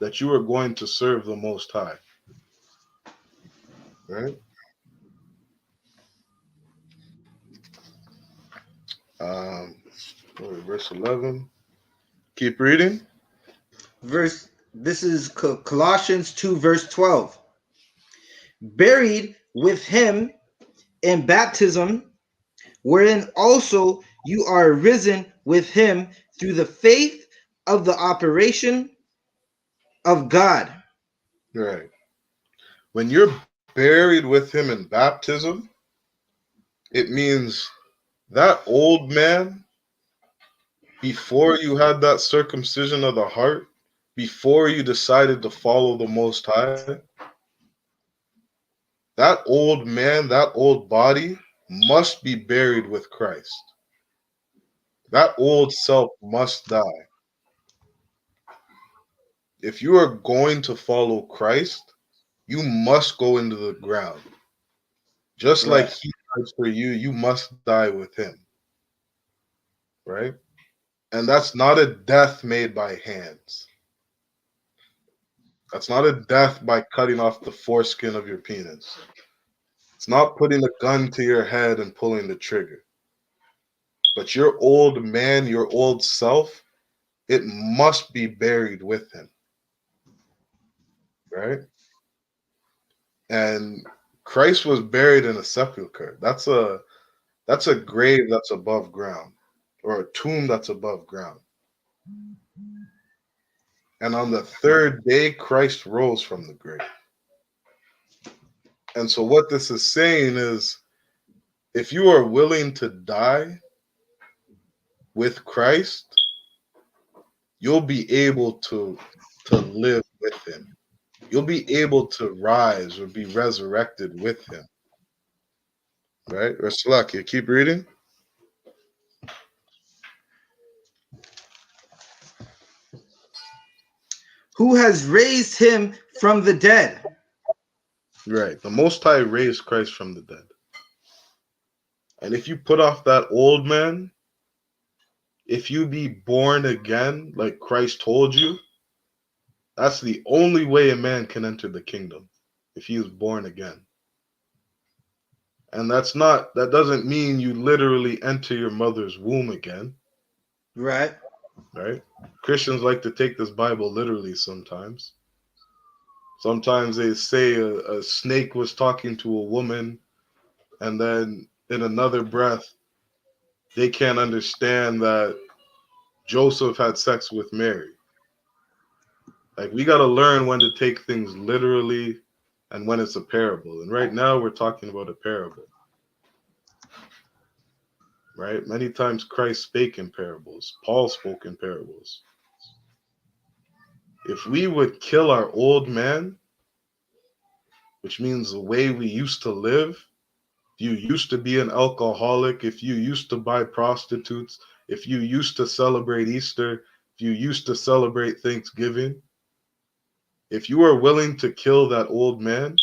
that you are going to serve the Most High. Right? Um, verse 11. Keep reading. This is Colossians 2, verse 12. Buried with him in baptism, wherein also you are risen with him through the faith of the operation of God. Right. When you're buried with him in baptism, it means that old man, before you had that circumcision of the heart, before you decided to follow the Most High, that old man, that old body must be buried with Christ. That old self must die. If you are going to follow Christ, you must go into the ground. Just like Right. he died for you, you must die with him. Right? And that's not a death made by hands. That's not a death by cutting off the foreskin of your penis. It's not putting a gun to your head and pulling the trigger. But your old man, your old self, it must be buried with him. Right? And Christ was buried in a sepulcher. That's a grave that's above ground, or a tomb that's above ground. And on the third day, Christ rose from the grave. And so what this is saying is, if you are willing to die with Christ, you'll be able to live with him. You'll be able to rise or be resurrected with him. Right? Or Slakia, keep reading. Who has raised him from the dead Right. The Most High raised Christ from the dead. And if you put off that old man, if you be born again, like Christ told you, that's the only way a man can enter the kingdom, if he is born again. And that doesn't mean you literally enter your mother's womb again, Right. right? Christians like to take this Bible literally sometimes. Sometimes they say a snake was talking to a woman, and then in another breath, they can't understand that Joseph had sex with Mary. Like, we got to learn when to take things literally and when it's a parable. And right now, we're talking about a parable, right? Many times Christ spake in parables, Paul spoke in parables. If we would kill our old man, which means the way we used to live, if you used to be an alcoholic, if you used to buy prostitutes, if you used to celebrate Easter, if you used to celebrate Thanksgiving, if you are willing to kill that old man,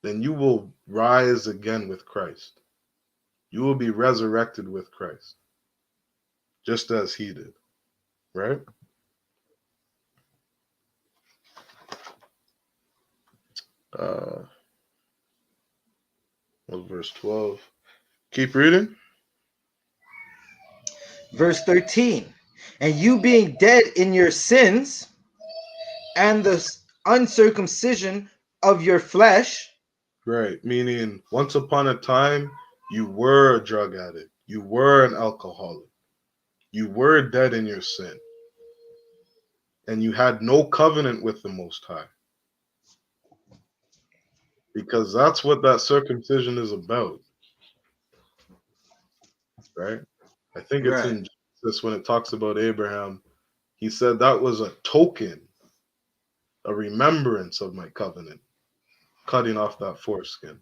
then you will rise again with Christ. You will be resurrected with Christ, just as he did, right? Verse 12. Keep reading. Verse 13. And you being dead in your sins and the uncircumcision of your flesh. Right, meaning once upon a time, you were a drug addict. You were an alcoholic. You were dead in your sin. And you had no covenant with the Most High. Because that's what that circumcision is about, right? I think it's Right. in Genesis when it talks about Abraham. He said that was a token, a remembrance of my covenant, cutting off that foreskin.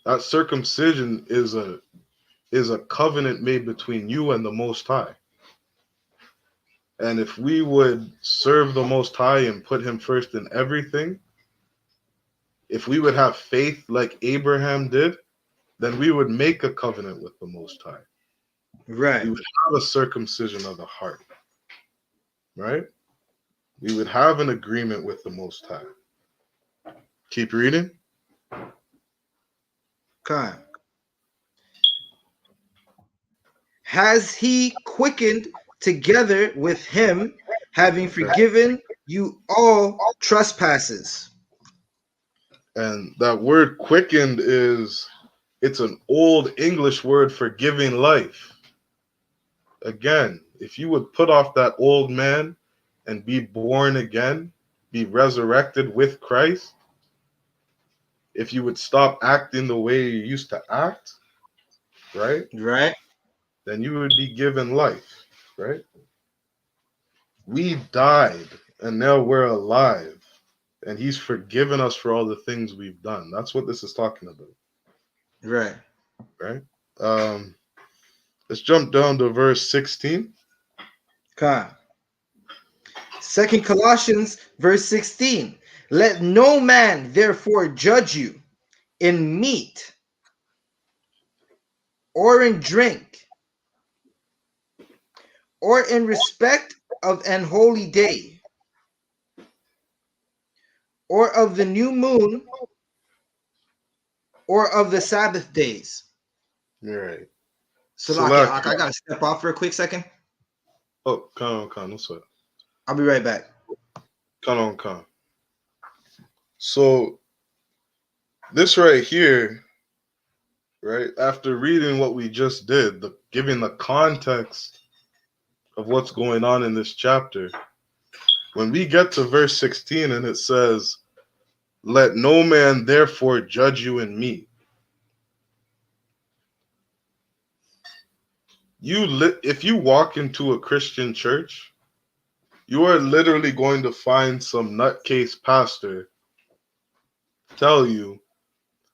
That circumcision is a covenant made between you and the Most High. And if we would serve the Most High and put him first in everything, if we would have faith like Abraham did, then we would make a covenant with the Most High. Right. We would have a circumcision of the heart, right? We would have an agreement with the Most High. Keep reading. Okay. Has he quickened together with him, having forgiven you all trespasses? And that word quickened it's an old English word for giving life. Again, if you would put off that old man and be born again, be resurrected with Christ, if you would stop acting the way you used to act, right, Right. then you would be given life, right? We died and now we're alive, and he's forgiven us for all the things we've done. That's what this is talking about, Right. right? Um, let's jump down to verse 16. Okay. Second Colossians verse 16. Let no man therefore judge you in meat or in drink or in respect of an holy day or of the new moon or of the Sabbath days. All right. Salakia, Salaki. I gotta step off for a quick second. Oh, come on, no sweat. I'll be right back. Come on. So this right here, right, after reading what we just did, giving the context of what's going on in this chapter, when we get to verse 16 and it says, let no man therefore judge you in meat. If you walk into a Christian church, you are literally going to find some nutcase pastor tell you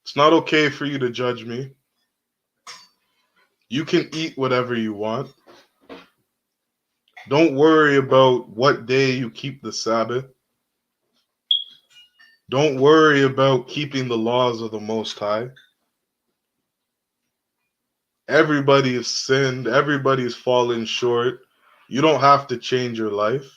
it's not okay for you to judge me. You can eat whatever you want. Don't worry about what day you keep the Sabbath. Don't worry about keeping the laws of the Most High. Everybody has sinned. Everybody's fallen short. You don't have to change your life.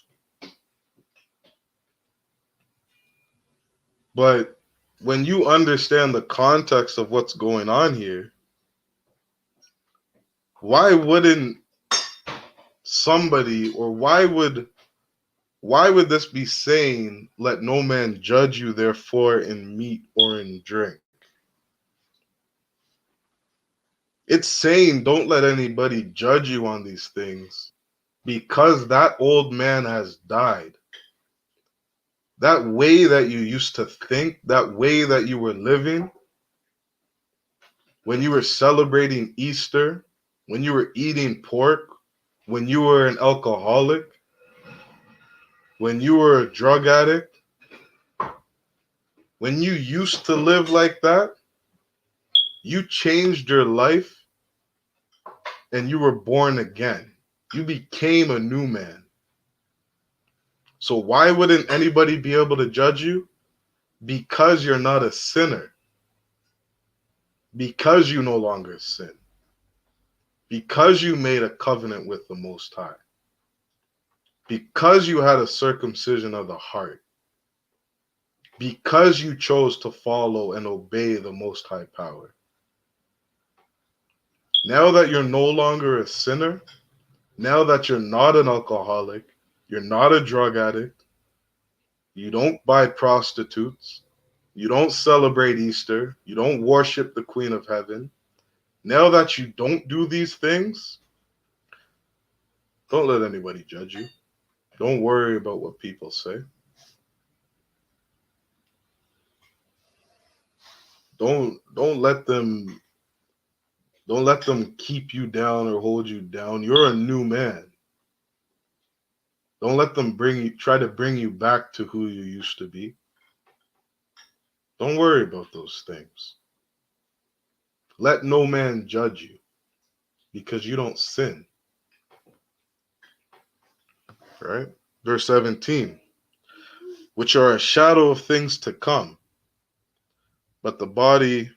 But when you understand the context of what's going on here, why wouldn't somebody, or why would this be saying, let no man judge you therefore in meat or in drink? It's saying don't let anybody judge you on these things because that old man has died. That way that you used to think, that way that you were living, when you were celebrating Easter, when you were eating pork, when you were an alcoholic, when you were a drug addict, when you used to live like that, you changed your life and you were born again. You became a new man. So why wouldn't anybody be able to judge you? Because you're not a sinner. Because you no longer sin. Because you made a covenant with the Most High. Because you had a circumcision of the heart. Because you chose to follow and obey the Most High power. Now that you're no longer a sinner, now that you're not an alcoholic, you're not a drug addict, you don't buy prostitutes, you don't celebrate Easter, you don't worship the Queen of Heaven. Now that you don't do these things, don't let anybody judge you. Don't worry about what people say. Don't let them keep you down or hold you down. You're a new man. Don't let them try to bring you back to who you used to be. Don't worry about those things. Let no man judge you because you don't sin. Right? Verse 17, which are a shadow of things to come, but the body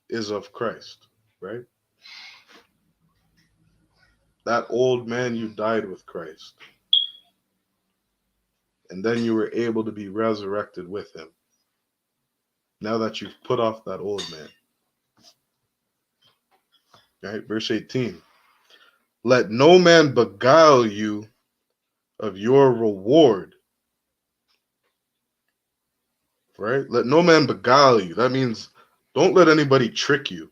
is of Christ. Right? That old man, you died with Christ. And then you were able to be resurrected with him. Now that you've put off that old man. Right? Verse 18. Let no man beguile you of your reward. Right? Let no man beguile you. That means don't let anybody trick you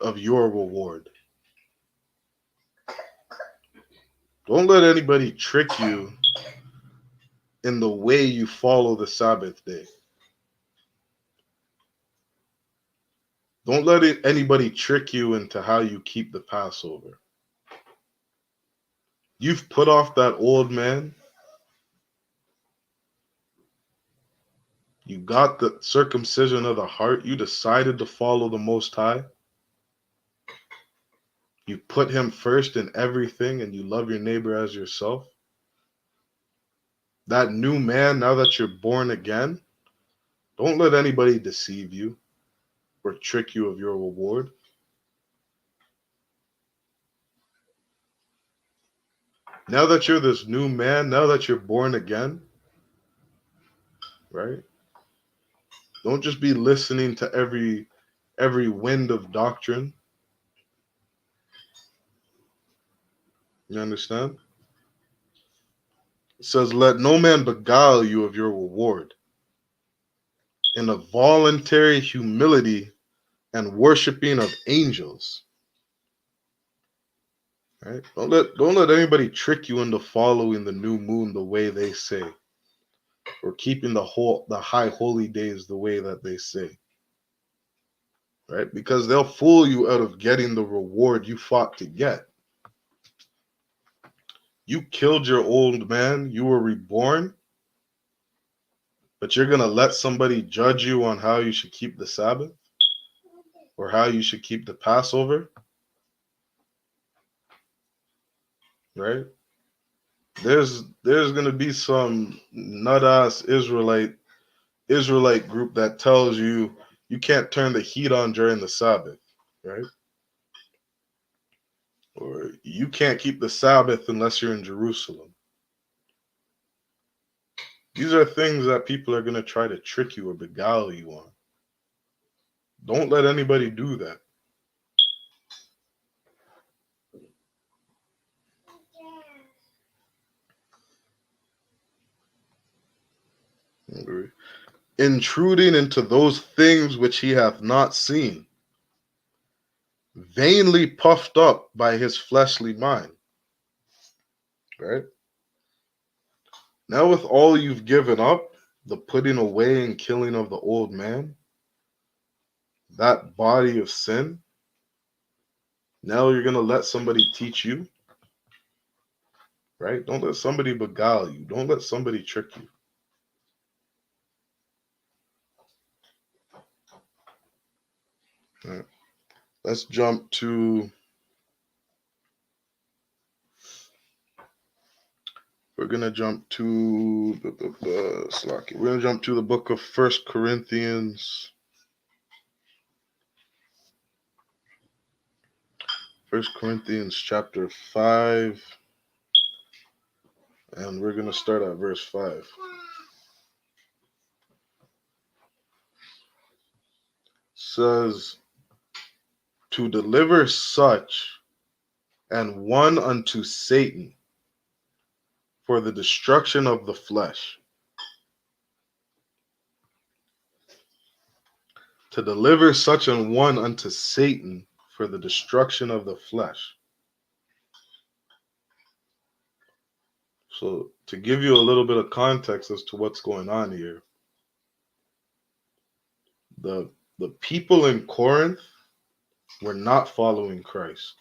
of your reward. Don't let anybody trick you in the way you follow the Sabbath day. Don't let anybody trick you into how you keep the Passover. You've put off that old man. You got the circumcision of the heart. You decided to follow the Most High. You put him first in everything and you love your neighbor as yourself. That new man, now that you're born again, don't let anybody deceive you or trick you of your reward. Now that you're this new man, now that you're born again, right? Don't just be listening to every wind of doctrine. You understand? It says, let no man beguile you of your reward in a voluntary humility and worshiping of angels. Right? Don't let anybody trick you into following the new moon the way they say, or keeping the high holy days the way that they say. Right? Because they'll fool you out of getting the reward you fought to get. You killed your old man, you were reborn, but you're going to let somebody judge you on how you should keep the Sabbath or how you should keep the Passover, right? there's gonna be some nut ass Israelite group that tells you you can't turn the heat on during the Sabbath, right? Or you can't keep the Sabbath unless you're in Jerusalem. These are things that people are gonna try to trick you or beguile you on. Don't let anybody do that. Intruding into those things which he hath not seen, vainly puffed up by his fleshly mind. Right? Now, with all you've given up, the putting away and killing of the old man, that body of sin, now you're going to let somebody teach you, right? Don't let somebody beguile you. Don't let somebody trick you. Right. Let's jump to, we're going to jump to, we're going to jump to the book of 1 Corinthians. 1 Corinthians chapter 5, and we're going to start at verse 5. Says, to deliver such and one unto Satan for the destruction of the flesh. To deliver such an one unto Satan for the destruction of the flesh. So, to give you a little bit of context as to what's going on here, the people in Corinth were not following Christ.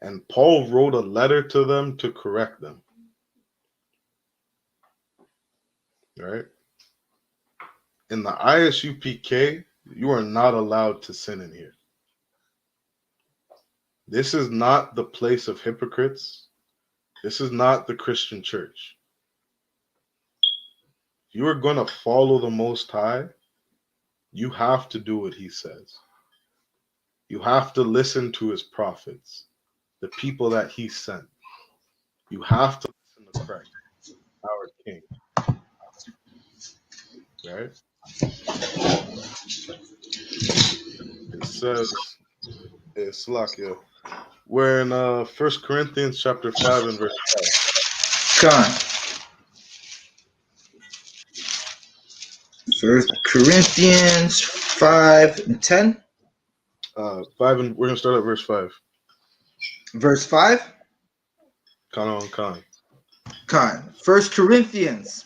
And Paul wrote a letter to them to correct them. Right? In the I.S.U.P.K, you are not allowed to sin in here. This is not the place of hypocrites. This is not the Christian church. If you are going to follow the Most High, you have to do what he says. You have to listen to his prophets, the people that he sent. You have to listen to Christ, our King. Right? It says, Salakia, we're in 1 Corinthians chapter 5 and verse 5. Con. 1 Corinthians 5 and 10. 5 and we're gonna start at verse 5. Verse 5. Con. 1 Corinthians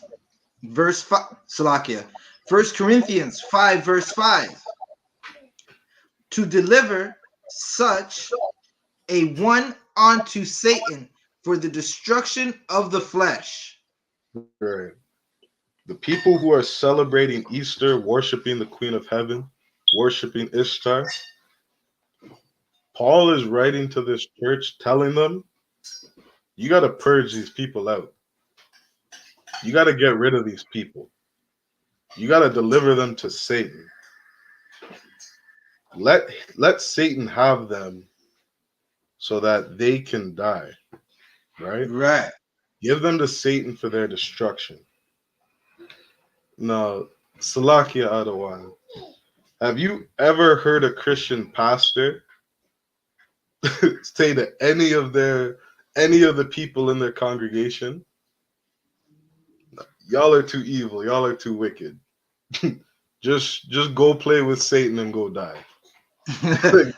verse 5. Salakia. 1 Corinthians 5 verse 5. To deliver such a one unto Satan for the destruction of the flesh. Right. The people who are celebrating Easter, worshiping the Queen of Heaven, worshiping Ishtar, Paul is writing to this church telling them, you got to purge these people out. You got to get rid of these people. You got to deliver them to Satan. Let Satan have them so that they can die. Right? Right. Give them to Satan for their destruction. Now, Salakia Adawan, have you ever heard a Christian pastor say to any of the people in their congregation, y'all are too evil, y'all are too wicked. just go play with Satan and go die. But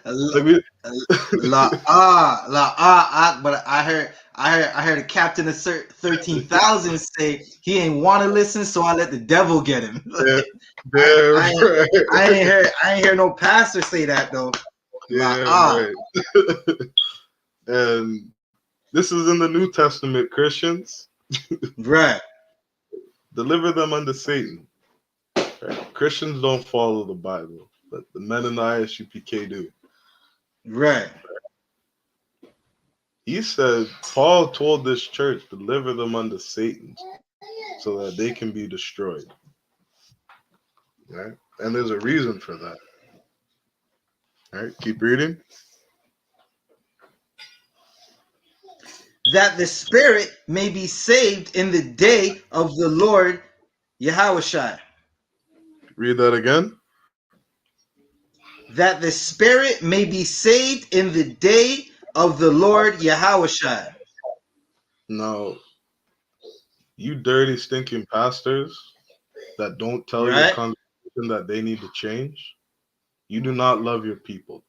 I heard a captain of 13,000 say he ain't want to listen, so I let the devil get him. I ain't hear no pastor say that though. Right. And this is in the New Testament, Christians. Right. Deliver them unto Satan. Right? Christians don't follow the Bible, but the men in the I.S.U.P.K do. Right. He said, Paul told this church, deliver them unto Satan so that they can be destroyed. Right? And there's a reason for that. All right, keep reading. That the spirit may be saved in the day of the Lord Yahushua. Read that again. That the spirit may be saved in the day of the Lord Yahushua. Now, you dirty, stinking pastors that don't tell your Right? congregation that they need to change, you do not love your people.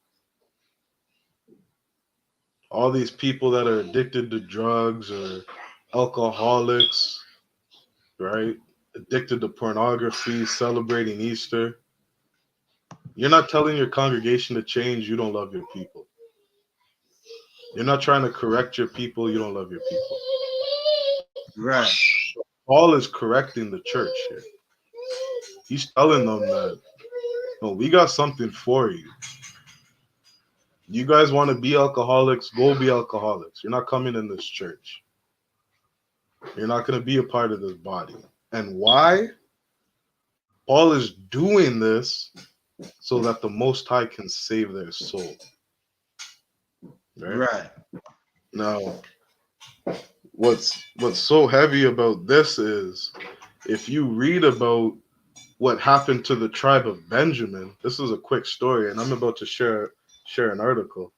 All these people that are addicted to drugs or alcoholics, right? Addicted to pornography, celebrating Easter. You're not telling your congregation to change, you don't love your people. You're not trying to correct your people, you don't love your people. Right. Paul is correcting the church here. He's telling them that, no, we got something for you. You guys want to be alcoholics, go be alcoholics. You're not coming in this church. You're not going to be a part of this body. And why? Paul is doing this so that the Most High can save their soul. Right? Right. Now, what's so heavy about this is if you read about what happened to the tribe of Benjamin, this is a quick story, and I'm about to share an article.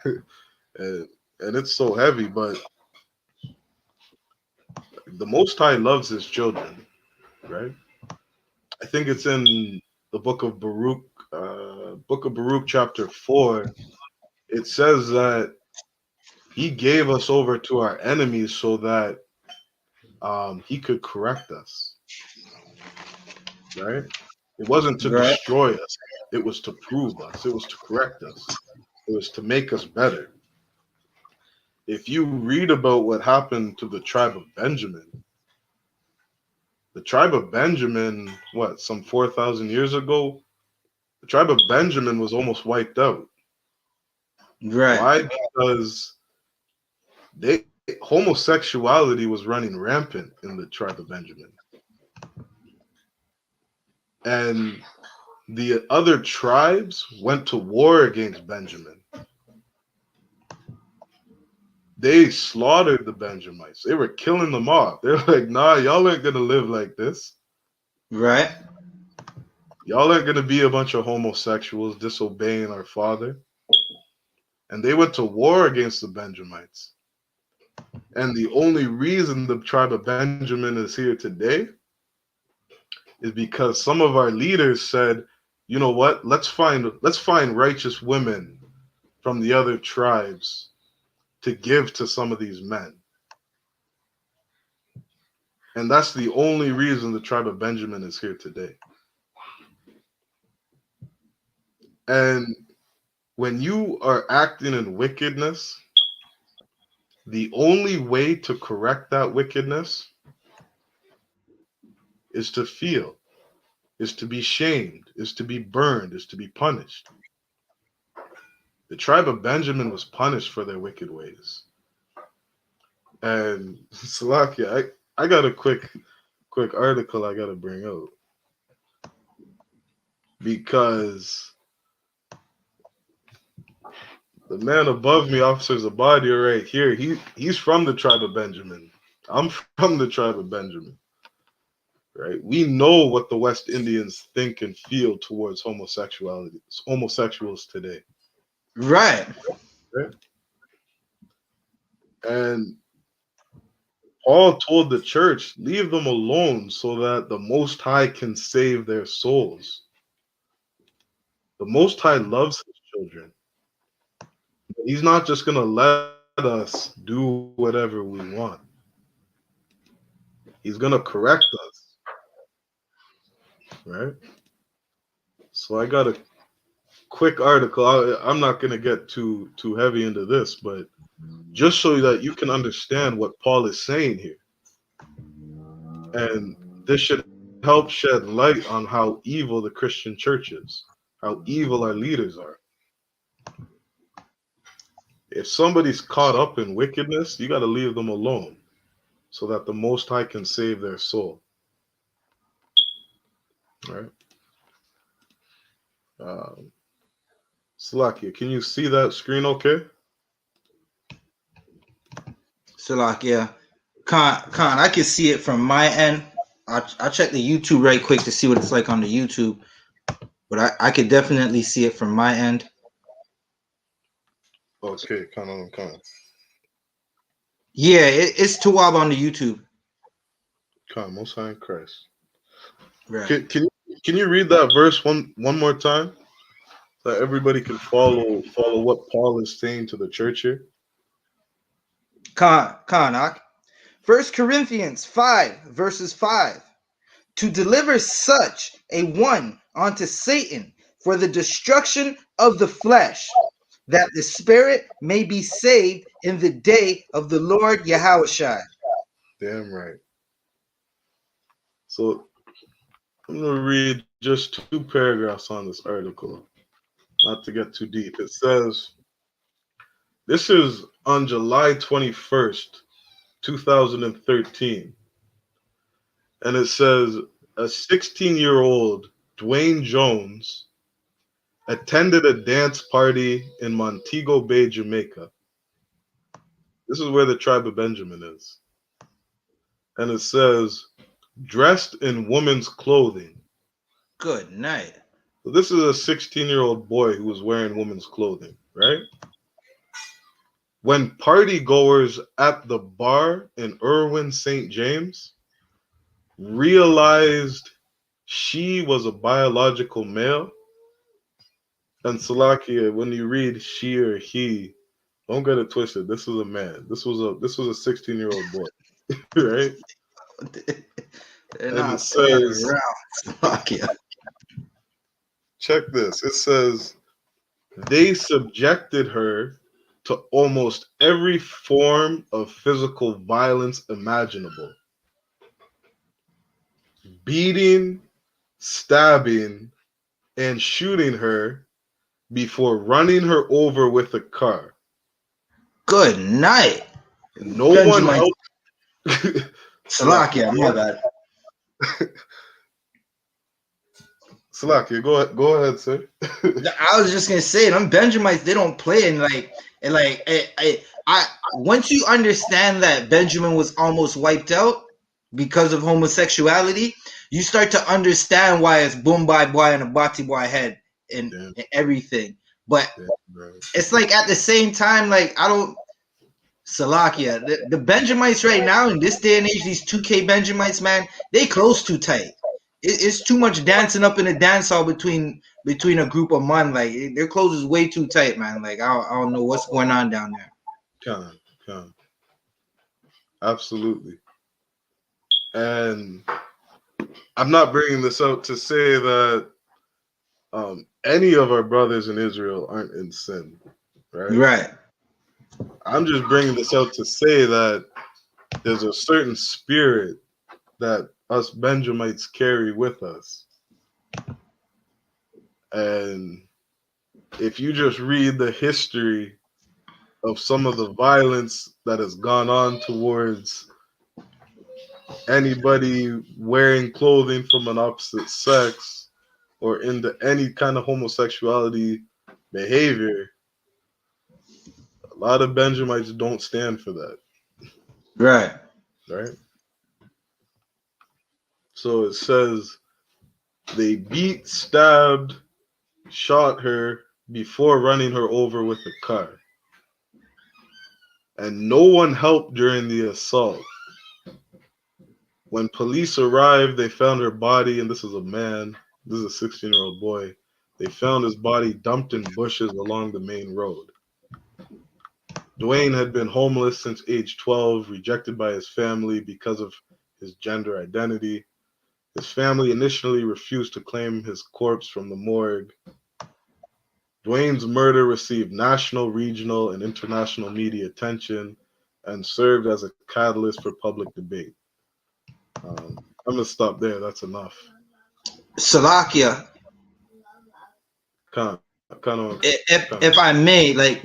and it's so heavy, but the Most High loves his children, right? I think it's in the book of Baruch chapter 4. It says that he gave us over to our enemies so that he could correct us, right? It wasn't to Right. destroy us. It was to prove us. It was to correct us. It was to make us better. If you read about what happened to the tribe of Benjamin, some 4,000 years ago, the tribe of Benjamin was almost wiped out. Right. Why? Because homosexuality was running rampant in the tribe of Benjamin. And the other tribes went to war against Benjamin. They slaughtered the Benjamites. They were killing them off. They're like, nah, y'all ain't gonna live like this. Right. Y'all ain't gonna be a bunch of homosexuals disobeying our father. And they went to war against the Benjamites. And the only reason the tribe of Benjamin is here today is because some of our leaders said, you know what, let's find righteous women from the other tribes to give to some of these men. And that's the only reason the tribe of Benjamin is here today. And when you are acting in wickedness, the only way to correct that wickedness is to feel, is to be shamed, is to be burned, is to be punished. The tribe of Benjamin was punished for their wicked ways. And Salakia, I got a quick article I got to bring out. Because the man above me, Officer Zabadia, right here, he's from the tribe of Benjamin. I'm from the tribe of Benjamin. Right? We know what the West Indians think and feel towards homosexuals today. Right. Right? And Paul told the church, leave them alone so that the Most High can save their souls. The Most High loves his children. He's not just going to let us do whatever we want. He's going to correct us. Right? So I got a quick article. I'm not going to get too heavy into this, but just so that you can understand what Paul is saying here. And this should help shed light on how evil the Christian church is, how evil our leaders are. If somebody's caught up in wickedness, you got to leave them alone so that the Most High can save their soul. All right. Salakia, can you see that screen okay? Salakia. Khan, I can see it from my end. I'll check the YouTube right quick to see what it's like on the YouTube. But I could definitely see it from my end. Okay, Khan. Yeah, it's Tawab on the YouTube. Khan, Most High in Christ. Right. Can you read that verse one more time? So that everybody can follow what Paul is saying to the church here. Khan, 1 Corinthians 5, verses 5. To deliver such a one unto Satan for the destruction of the flesh, that the spirit may be saved in the day of the Lord Yahushua. Damn right. So I'm going to read just 2 paragraphs on this article, not to get too deep. It says, this is on July 21st, 2013. And it says, a 16-year-old Dwayne Jones attended a dance party in Montego Bay, Jamaica. This is where the tribe of Benjamin is. And it says, dressed in woman's clothing. Good night. So this is a 16-year-old boy who was wearing woman's clothing, right? When party goers at the bar in Irwin, St. James, realized she was a biological male, and Salakia, when you read she or he, don't get it twisted. This was a man. This was a 16-year-old boy, right? They're And it not playing says, around. check this. It says they subjected her to almost every form of physical violence imaginable. Beating, stabbing, and shooting her before running her over with a car. Good night. No one Benjamin. helped. Salakia, my bad. Salakia, go ahead, sir. I was just gonna say, them Benjamites, they don't play, and I once you understand that Benjamin was almost wiped out because of homosexuality, you start to understand why it's boom by boy and a bati boy head and everything. But it's like at the same time, like I don't Salakia, the Benjamites right now in this day and age, these 2K Benjamites, man, they close too tight. It's too much dancing up in the dance hall between a group of men. Like their clothes is way too tight, man. Like I don't know what's going on down there. Come. Absolutely. And I'm not bringing this out to say that any of our brothers in Israel aren't in sin, right? Right. I'm just bringing this out to say that there's a certain spirit that us Benjamites carry with us. And if you just read the history of some of the violence that has gone on towards anybody wearing clothing from an opposite sex or into any kind of homosexuality behavior, a lot of Benjamites don't stand for that. Right. Right? So it says they beat, stabbed, shot her before running her over with a car. And no one helped during the assault. When police arrived, they found her body, and this is a man, this is a 16-year-old boy. They found his body dumped in bushes along the main road. Dwayne had been homeless since age 12, rejected by his family because of his gender identity. His family initially refused to claim his corpse from the morgue. Dwayne's murder received national, regional, and international media attention and served as a catalyst for public debate. I'm going to stop there. That's enough. Salakia. If I may, like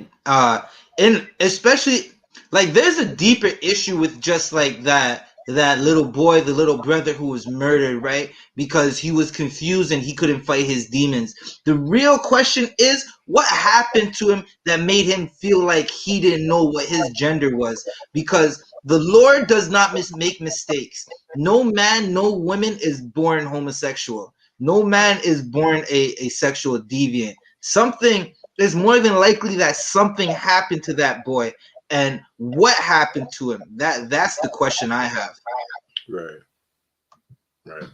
and especially like there's a deeper issue with just like that little boy, the little brother who was murdered, right? Because he was confused and he couldn't fight his demons. The real question is what happened to him that made him feel like he didn't know what his gender was? Because the Lord does not make mistakes. No man, no woman is born homosexual. No man is born a sexual deviant. Something is more than likely that something happened to that boy, and what happened to him? That's the question I have. Right. Right.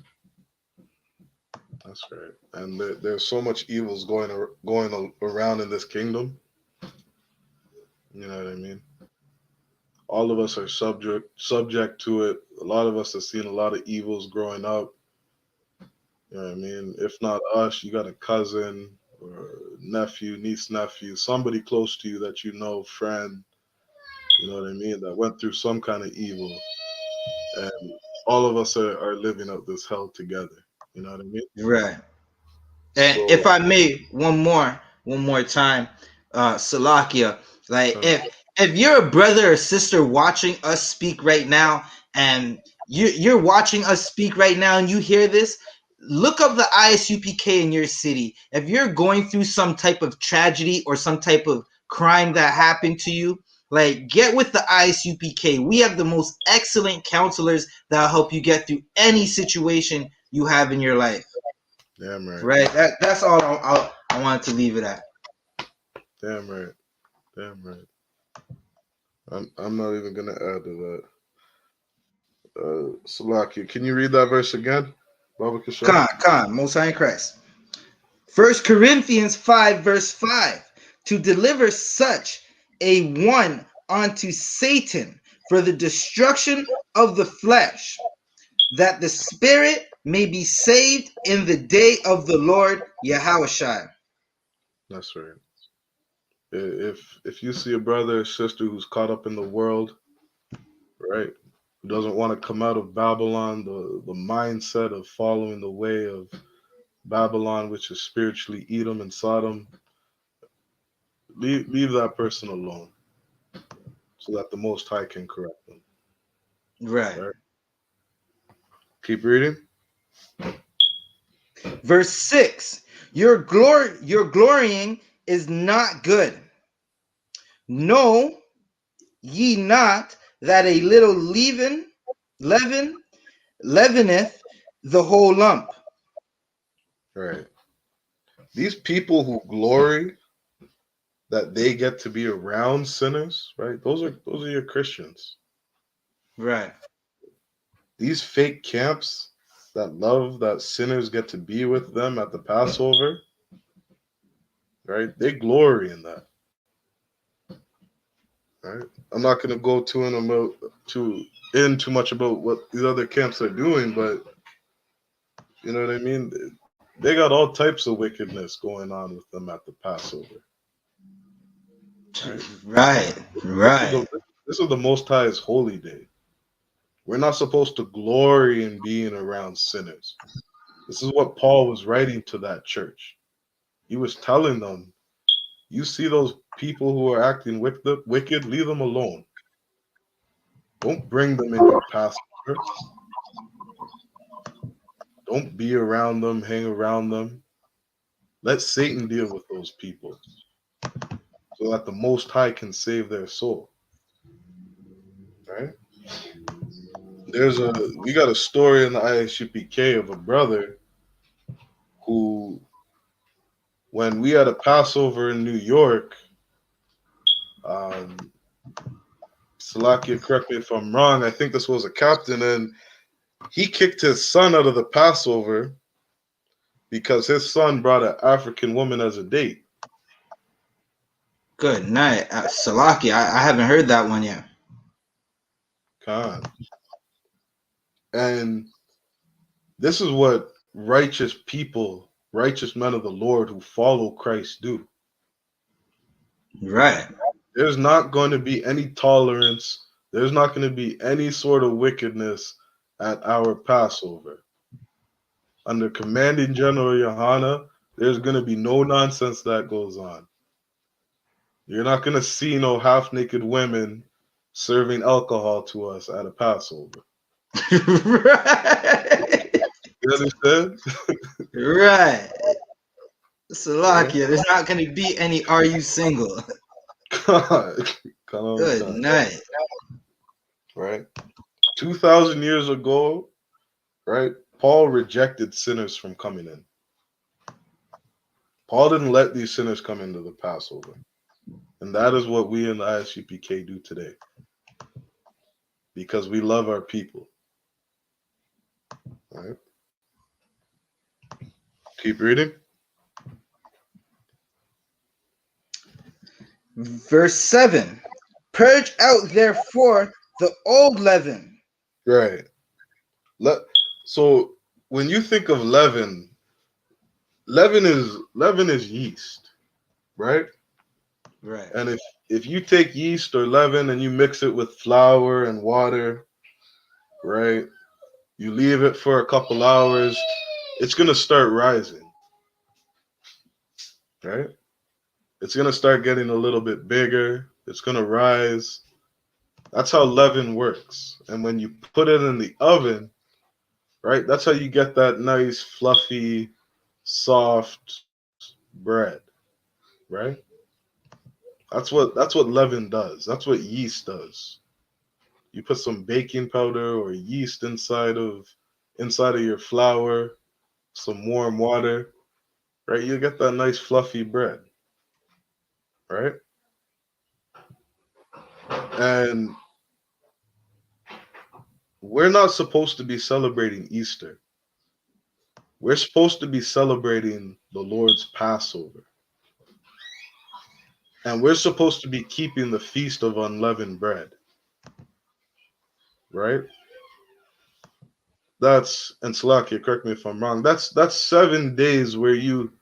That's right. And there's so much evils going around in this kingdom. You know what I mean? All of us are subject to it. A lot of us have seen a lot of evils growing up. You know what I mean? If not us, you got a cousin or nephew, niece, nephew, somebody close to you that you know, friend, you know what I mean, that went through some kind of evil. And all of us are living out this hell together. You know what I mean? Right. And So, if I may, one more time, Salakia, like uh, if you're a brother or sister watching us speak right now, and you're watching us speak right now, and you hear this, look up the ISUPK in your city. If you're going through some type of tragedy or some type of crime that happened to you, like get with the ISUPK. We have the most excellent counselors that'll help you get through any situation you have in your life. damn right. Right. That's all I wanted to leave it at. Damn right. Damn right. I'm not even gonna add to that. Salakia, can you read that verse again? Baba Kasha? Most High in Christ. 1 Corinthians 5 verse 5. To deliver such a one unto Satan for the destruction of the flesh, that the spirit may be saved in the day of the Lord Yahushua. That's right. If you see a brother or sister who's caught up in the world, right, who doesn't want to come out of Babylon, the mindset of following the way of Babylon, which is spiritually Edom and Sodom, leave that person alone so that the Most High can correct them. Right. Right? Keep reading. Verse 6. Your glorying is not good. Know ye not that a little leaven leaveneth the whole lump? Right. These people who glory that they get to be around sinners, right? Those are your Christians. Right. These fake camps that love that sinners get to be with them at the Passover, right? They glory in that, right? I'm not going to go too much about what these other camps are doing, but you know what I mean. They got all types of wickedness going on with them at the Passover, right? Right. This is Right. the Most High's holy day. We're not supposed to glory in being around sinners. This is what Paul was writing to that church. He was telling them, you see those people who are acting wicked, leave them alone. Don't bring them in your Passover. Don't be around them, hang around them. Let Satan deal with those people so that the Most High can save their soul. Right? We got a story in the I.S.U.P.K of a brother who, when we had a Passover in New York, um, Salakia, correct me if I'm wrong, I think this was a captain, and he kicked his son out of the Passover because his son brought an African woman as a date. Good night. Salaki, I haven't heard that one yet. God. And this is what righteous people, righteous men of the Lord who follow Christ do. Right. There's not going to be any tolerance. There's not going to be any sort of wickedness at our Passover. Under commanding General YAHANNA, there's going to be no nonsense that goes on. You're not gonna see no half-naked women serving alcohol to us at a Passover. Right. You understand? Right. Right? Salakia, there's not going to be any "Are you single?" God, come on, Good God. night. Right? 2,000 years ago, right? Paul rejected sinners from coming in. Paul didn't let these sinners come into the Passover. And that is what we in the I.S.U.P.K do today. Because we love our people. Right? Keep reading. Verse 7. Purge out therefore the old leaven. Right. So when you think of leaven, leaven is yeast, right? Right. And if you take yeast or leaven and you mix it with flour and water, right? You leave it for a couple hours, it's gonna start rising, right? It's gonna start getting a little bit bigger. It's gonna rise. That's how leaven works. And when you put it in the oven, right? That's how you get that nice, fluffy, soft bread, right? That's what leaven does. That's what yeast does. You put some baking powder or yeast inside of your flour, some warm water, right? You get that nice fluffy bread, right? And we're not supposed to be celebrating Easter. We're supposed to be celebrating the Lord's Passover. And we're supposed to be keeping the feast of unleavened bread, right? And Salakia, correct me if I'm wrong. That's 7 days where you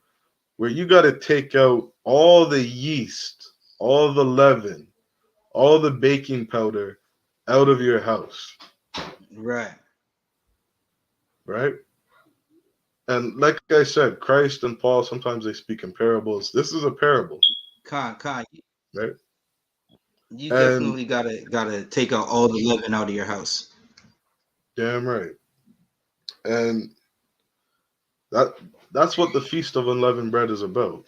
got to take out all the yeast, all the leaven, all the baking powder out of your house, Right. right? And like I said, Christ and Paul sometimes they speak in parables. This is a parable, Con, right? you And definitely gotta take out all the leaven out of your house. damn right. And that that's what the feast of unleavened bread is about,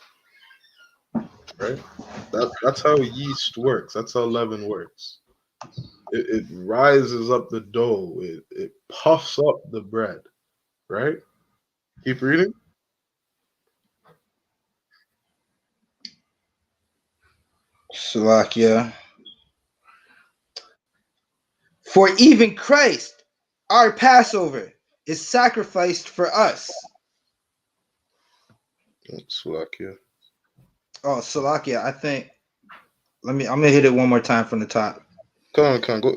right? That's how yeast works. That's how leaven works. It rises up the dough. It puffs up the bread, right? Keep reading. Salakia. For even Christ, our Passover, is sacrificed for us. Slovakia. Oh, Salakia, I think. I'm gonna hit it one more time from the top. Come on, go.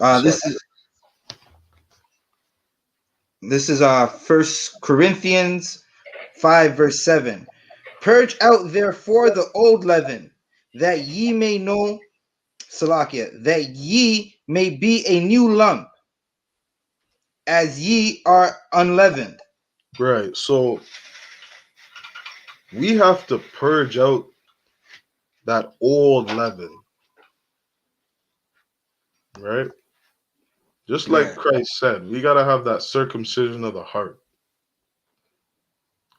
This is First Corinthians 5 verse 7. Purge out therefore the old leaven, that ye may know, Salakia, that ye may be a new lump, as ye are unleavened. Right. So we have to purge out that old leaven, right? Just like Right. Christ said, we got to have that circumcision of the heart.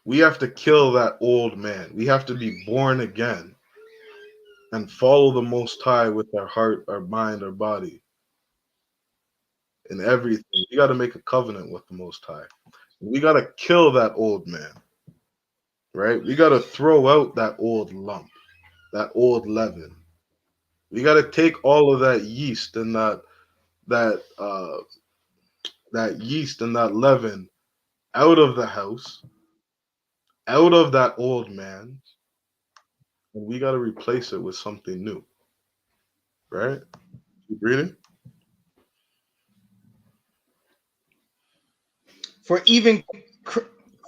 We have to kill that old man. We have to be born again and follow the Most High with our heart, our mind, our body, and everything. We got to make a covenant with the Most High. We got to kill that old man, right? We got to throw out that old lump, that old leaven. We got to take all of that yeast and that uh, that yeast and that leaven out of the house, out of that old man, and we got to replace it with something new, right? Keep reading. For even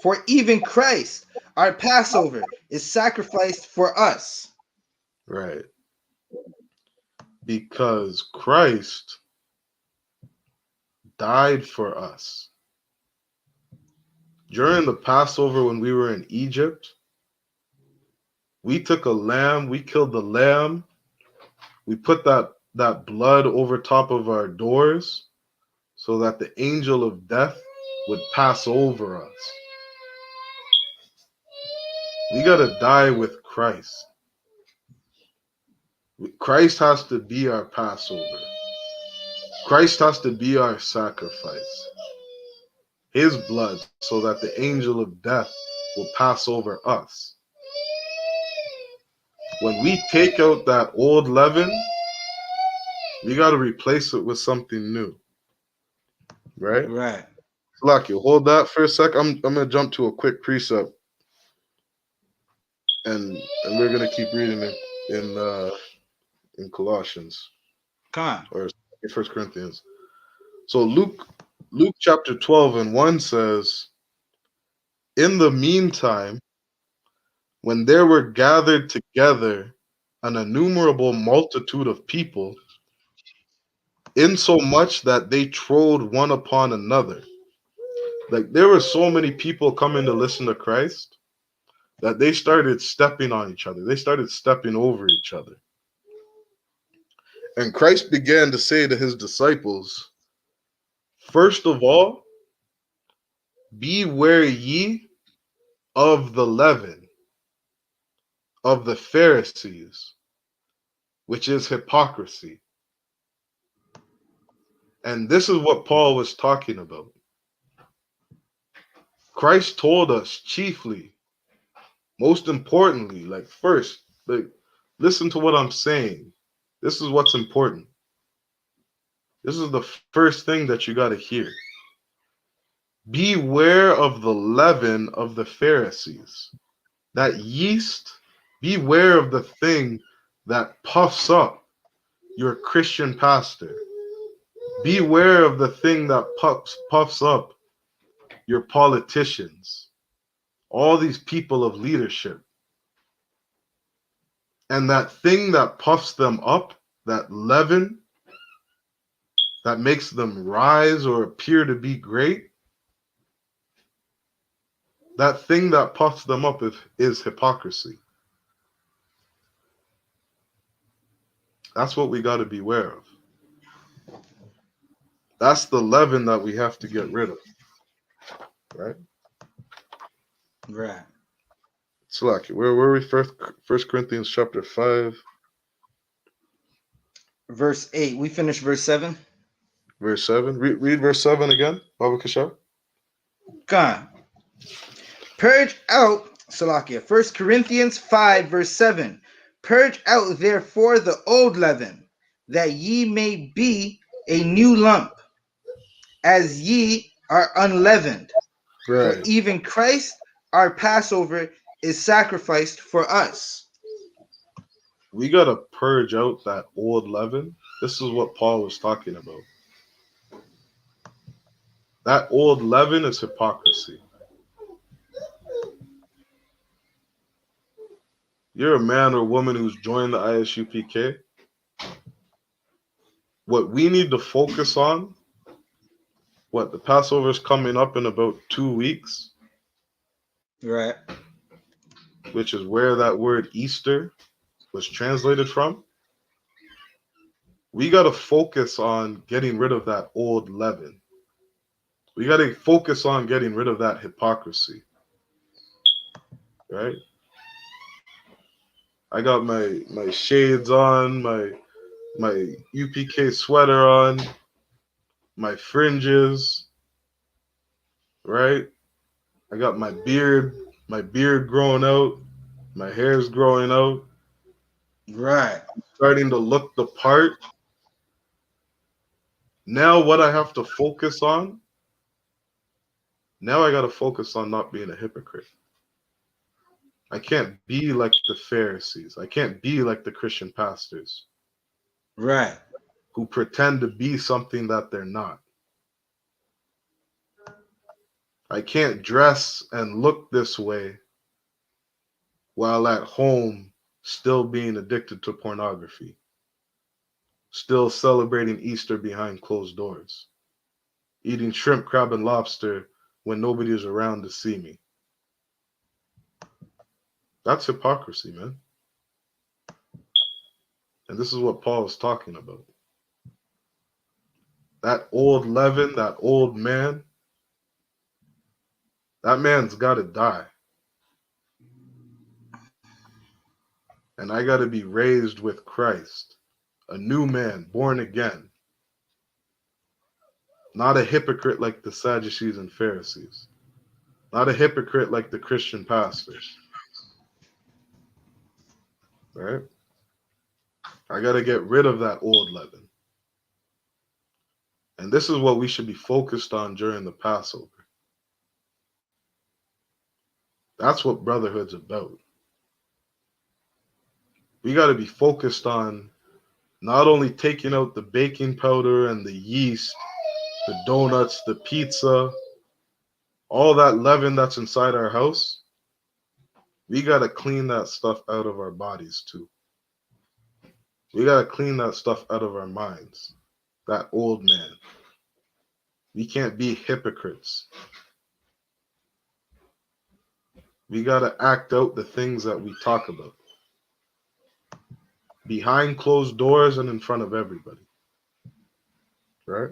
for even Christ, our Passover, is sacrificed for us. Right. Because Christ died for us. During the Passover when we were in Egypt, we took a lamb, we killed the lamb, We put that blood over top of our doors so that the angel of death would pass over us. We got to die with Christ. Christ has to be our Passover. Christ has to be our sacrifice. His blood, so that the angel of death will pass over us. When we take out that old leaven, we got to replace it with something new. Right? Right. Lucky, hold that for a sec. I'm gonna jump to a quick precept, and we're gonna keep reading it in Colossians Come on. or in 1 Corinthians. So Luke chapter 12 and 1 says, in the meantime, when there were gathered together an innumerable multitude of people, insomuch that they trode one upon another. Like there were so many people coming to listen to Christ that they started stepping on each other. They started stepping over each other. And Christ began to say to his disciples, first of all, beware ye of the leaven of the Pharisees, which is hypocrisy. And this is what Paul was talking about. Christ told us chiefly, most importantly, like first, like listen to what I'm saying. This is what's important. This is the first thing that you got to hear. Beware of the leaven of the Pharisees. That yeast, beware of the thing that puffs up your Christian pastor. Beware of the thing that puffs up your politicians, all these people of leadership. And that thing that puffs them up, that leaven that makes them rise or appear to be great, that thing that puffs them up is hypocrisy. That's what we got to beware of. That's the leaven that we have to get rid of. Right? Right. Slack. Where were we? First Corinthians chapter 5. Verse 8. We finished verse 7. Verse 7. Read verse 7 again. Baba Kasha. Come on. Purge out, Salakia. 1 Corinthians 5, verse 7. Purge out therefore the old leaven, that ye may be a new lump, as ye are unleavened. For Right. even Christ, our Passover, is sacrificed for us. We got to purge out that old leaven. This is what Paul was talking about. That old leaven is hypocrisy. You're a man or woman who's joined the I.S.U.P.K. What we need to focus on, the Passover is coming up in about 2 weeks. Right. Which is where that word Easter was translated from. We got to focus on getting rid of that old leaven. We got to focus on getting rid of that hypocrisy. Right? I got my shades on, my UPK sweater on, my fringes, right? I got my beard growing out, my hair's growing out. Right. Starting to look the part. Now what I have to focus on, now I got to focus on not being a hypocrite. I can't be like the Pharisees. I can't be like the Christian pastors. Right. Who pretend to be something that they're not. I can't dress and look this way while at home still being addicted to pornography. Still celebrating Easter behind closed doors. Eating shrimp, crab, and lobster when nobody is around to see me. That's hypocrisy, man. And this is what Paul is talking about. That old leaven, that old man, that man's got to die. And I got to be raised with Christ, a new man, born again. Not a hypocrite like the Sadducees and Pharisees. Not a hypocrite like the Christian pastors. Right? I got to get rid of that old leaven. And this is what we should be focused on during the Passover. That's what brotherhood's about. We got to be focused on not only taking out the baking powder and the yeast, the donuts, the pizza, all that leaven that's inside our house. We got to clean that stuff out of our bodies too. We got to clean that stuff out of our minds. That old man. We can't be hypocrites. We got to act out the things that we talk about. Behind closed doors and in front of everybody. Right?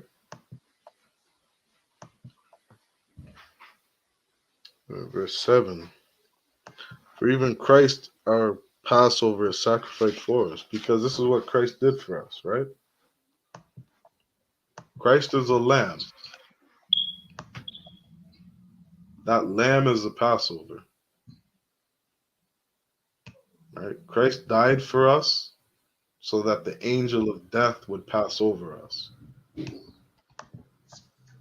Verse 7. For even Christ, our Passover, is sacrificed for us. Because this is what Christ did for us, right? Christ is a lamb. That lamb is the Passover. Right? Christ died for us so that the angel of death would pass over us.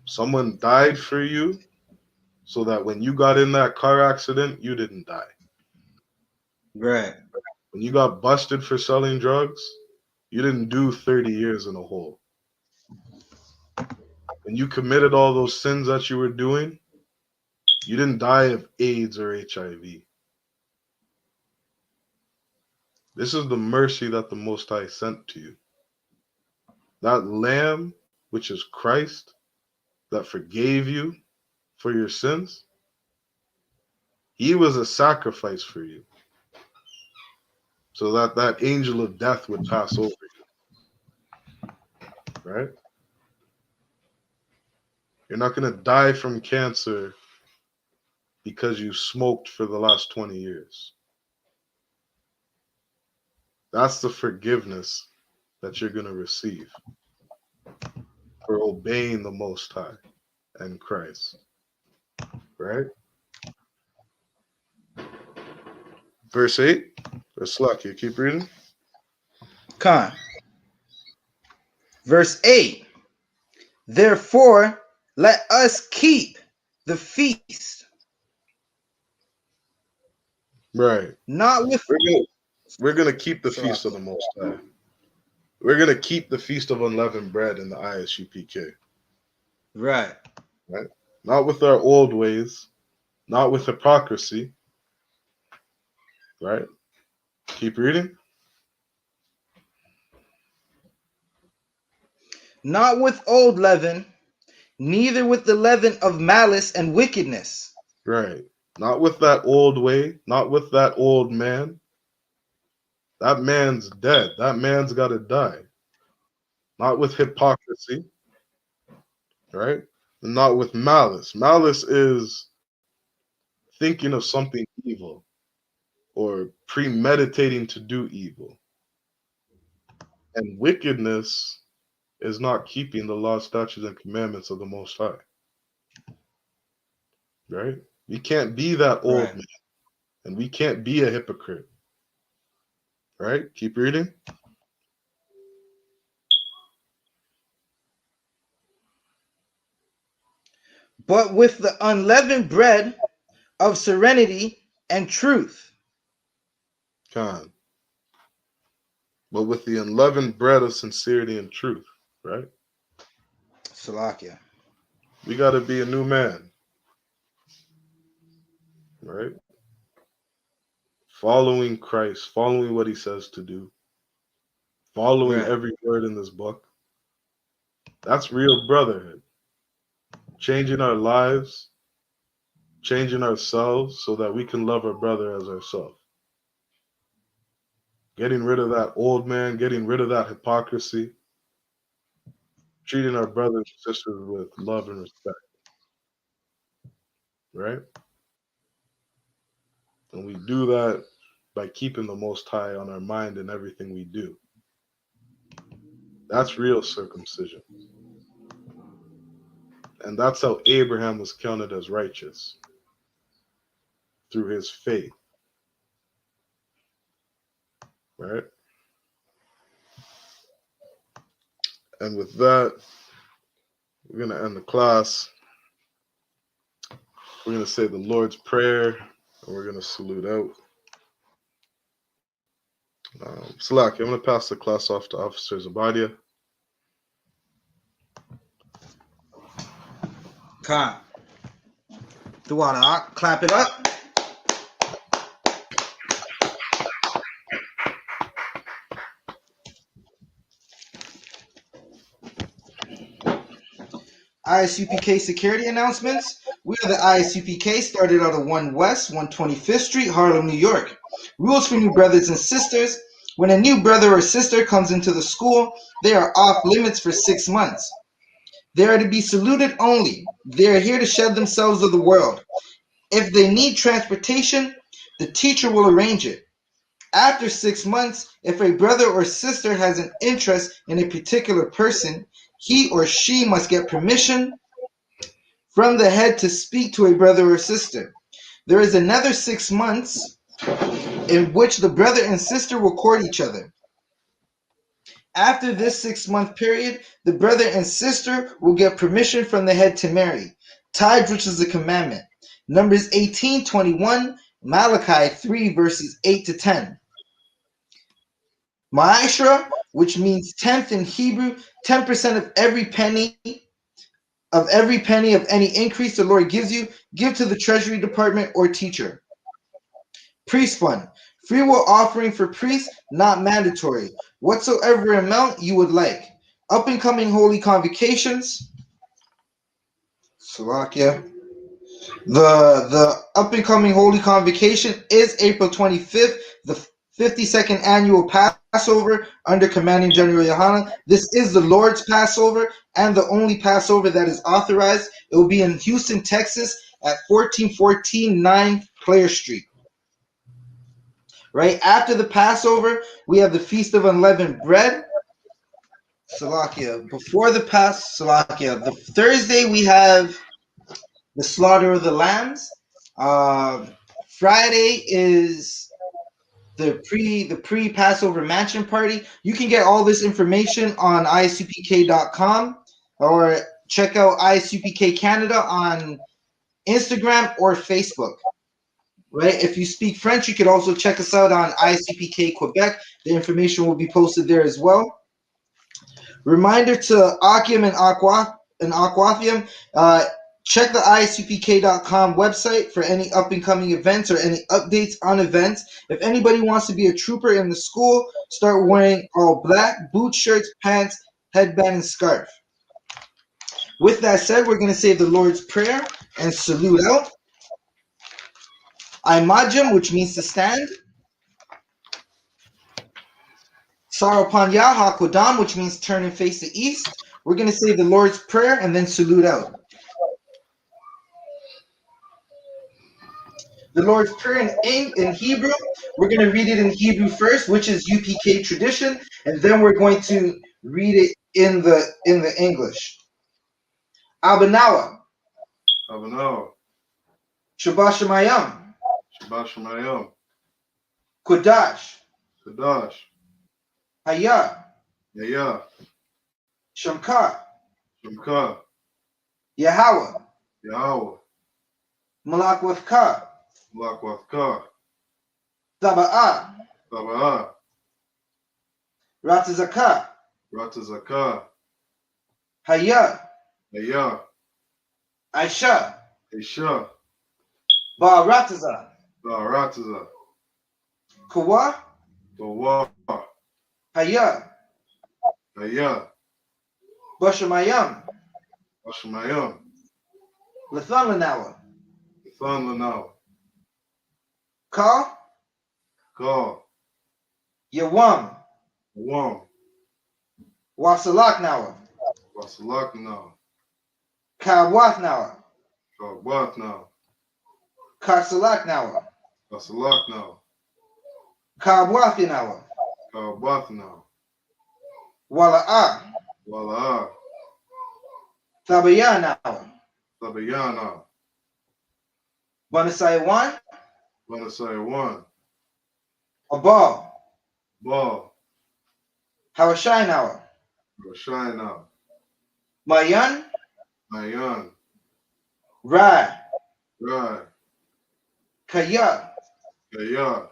Someone died for you so that when you got in that car accident, you didn't die. Right. When you got busted for selling drugs, you didn't do 30 years in a hole. When you committed all those sins that you were doing, you didn't die of AIDS or HIV. This is the mercy that the Most High sent to you. That lamb, which is Christ, that forgave you for your sins, he was a sacrifice for you so that that angel of death would pass over you. Right? You're not going to die from cancer because you smoked for the last 20 years. That's the forgiveness that you're going to receive for obeying the Most High and Christ. Right? Verse 8. Verse lucky. Keep reading. Con. Verse 8. Therefore, let us keep the feast. Right. Not with We're gonna keep the feast of the Most High. We're gonna keep the feast of unleavened bread in the I.S.U.P.K. Right. Right? Not with our old ways, not with hypocrisy. Right? Keep reading. Not with old leaven, neither with the leaven of malice and wickedness. Right. Not with that old way, not with that old man. That man's dead. That man's got to die. Not with hypocrisy. Right? And not with malice. Malice is thinking of something evil or premeditating to do evil. And wickedness is not keeping the law, statutes, and commandments of the Most High. Right? We can't be that old man. And we can't be a hypocrite. Right? Keep reading. But with the unleavened bread of serenity and truth. Con. But with the unleavened bread of sincerity and truth. Right? Salakia. We got to be a new man. Right? Following Christ, following what he says to do, following Right. every word in this book. That's real brotherhood. Changing our lives, changing ourselves so that we can love our brother as ourselves. Getting rid of that old man, getting rid of that hypocrisy, treating our brothers and sisters with love and respect, right? And we do that by keeping the Most High on our mind in everything we do. That's real circumcision. And that's how Abraham was counted as righteous, through his faith, right? And with that, we're going to end the class. We're going to say the Lord's Prayer, and we're going to salute out. Salaki, I'm going to pass the class off to Officer Zabadia. Khan. The water, clap it up. I.S.U.P.K security announcements. We are the I.S.U.P.K, started out of 1 West, 125th Street, Harlem, New York. Rules for new brothers and sisters. When a new brother or sister comes into the school, they are off limits for 6 months. They are to be saluted only. They are here to shed themselves of the world. If they need transportation, the teacher will arrange it. After 6 months, if a brother or sister has an interest in a particular person, he or she must get permission from the head to speak to a brother or sister. There is another 6 months in which the brother and sister will court each other. After this 6-month period, the brother and sister will get permission from the head to marry. Tithes, which is a commandment. Numbers 18:21, Malachi 3 verses 8 to 10. Ma'ashra, which means tenth in Hebrew, 10% of every penny of any increase the Lord gives you, give to the treasury department or teacher. Priest fund, free will offering for priests, not mandatory. Whatsoever amount you would like. Up and coming holy convocations. Slovakia. The up and coming holy convocation is April 25th, the 52nd annual Passover under commanding General YAHANNA. This is the Lord's Passover and the only Passover that is authorized. It will be in Houston, Texas at 1414 9 Clare Street. Right after the Passover, we have the Feast of Unleavened Bread. Salakia. Before the Salakia. The Thursday we have the slaughter of the lambs. Friday is the pre Passover mansion party. You can get all this information on ISUPK.com or check out I.S.U.P.K Canada on Instagram or Facebook. Right? If you speak French, you can also check us out on I.S.U.P.K Quebec. The information will be posted there as well. Reminder to Akim and Aquathium, check the ISUPK.com website for any up-and-coming events or any updates on events. If anybody wants to be a trooper in the school, start wearing all black, boot shirts, pants, headband, and scarf. With that said, we're going to say the Lord's Prayer and salute out. Imajim, which means to stand. Sarapanya HaKodam, which means turn and face the east. We're going to say the Lord's Prayer and then salute out. The Lord's Prayer in Hebrew, we're going to read it in Hebrew first, which is UPK tradition, and then we're going to read it in the English. Abanawa. Abanawa. Shabbat Shemayim. Shabbat Shemayim. Kodash. Kodash. Haya. Yaya. Shamka. Shamka. Yahweh. Yahweh. Malakwavka. Malakwavka. Taba'ah. Taba'ah. Ratazaka. Ratazaka. Haya. Haya. Aisha. Aisha. Ba'arataza. Ba'arataza. Kawa. Kawa. Haya. Haya. Bashamayam. Bashamayam. Lathan Lanawa. Lathan Lanawa. Ka. Ka. Yawam. Wam. Wasalak Nawa. Wasalak now. Kabwath Nawa. Kabwath now. Karsalak Nawa. Wasalak now. Kabwath Nawa. Kabwath now. Wala'a. Wala. Thabaya Nawa. Tabayana. Banasai 1. Vanasai 1. Abal. Ball. Hawashai Nawa. Rashai now. Mayan. Mayan. Rai. Rai. Kaya. Kaya.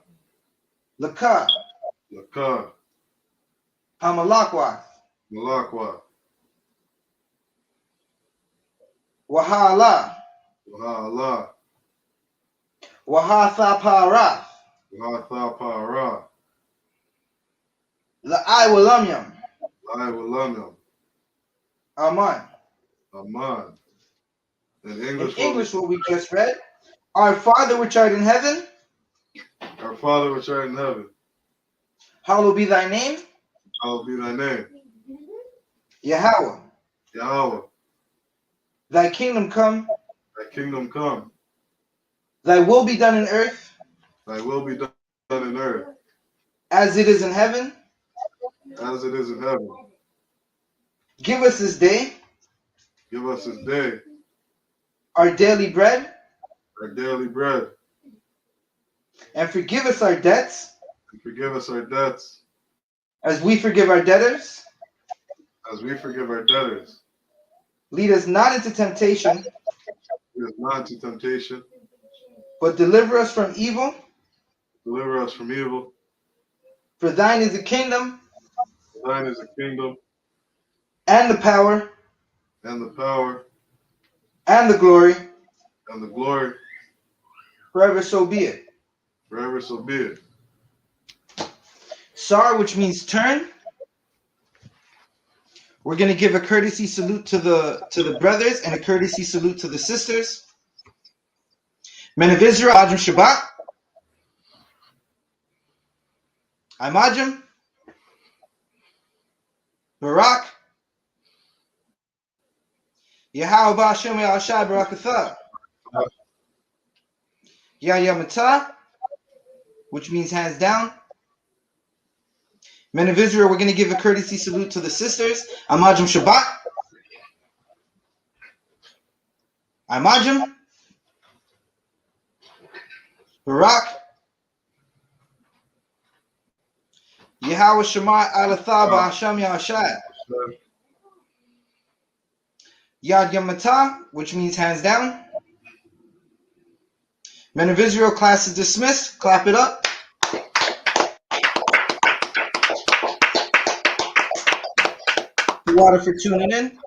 Laka. Laka. Hamalakwath. Malakwa. Wahala. Wahala. Wahathaparath. Wahathapara. La'ai Walamyam. I will Aman. Aman. In In English, English, what we just read. Our Father which art in heaven, our Father which art in heaven, hallowed be thy name. hallowed be thy name. Yahweh. Yahweh, Thy kingdom come. thy kingdom come. Thy will be done in earth Thy will be done in earth as it is in heaven. as it is in heaven. Give us this day Give us this day our daily bread, our daily bread, and forgive us our debts and forgive us our debts as we forgive our debtors. as we forgive our debtors. Lead us not into temptation, Lead us not into temptation, but deliver us from evil. deliver us from evil. For thine is the kingdom For thine is the kingdom and the power and the power and the glory, and the glory forever so be it. forever so be it. Sar, which means turn. We're going to give a courtesy salute to the brothers and a courtesy salute to the sisters. Men of Israel, Ajim Shabbat. I'm Ajim. Barak. Yahweh Ba'ashem Yahshai Barakatha. Yamata, which means hands down. Men of Israel, we're going to give a courtesy salute to the sisters. I'm Ajim Shabbat. I'm Ajim. Barak. Yahweh Shema Alatha Ba'ashem Yahshai. Yad Yamata, which means hands down. Men of Israel, class is dismissed. Clap it up. Water for tuning in.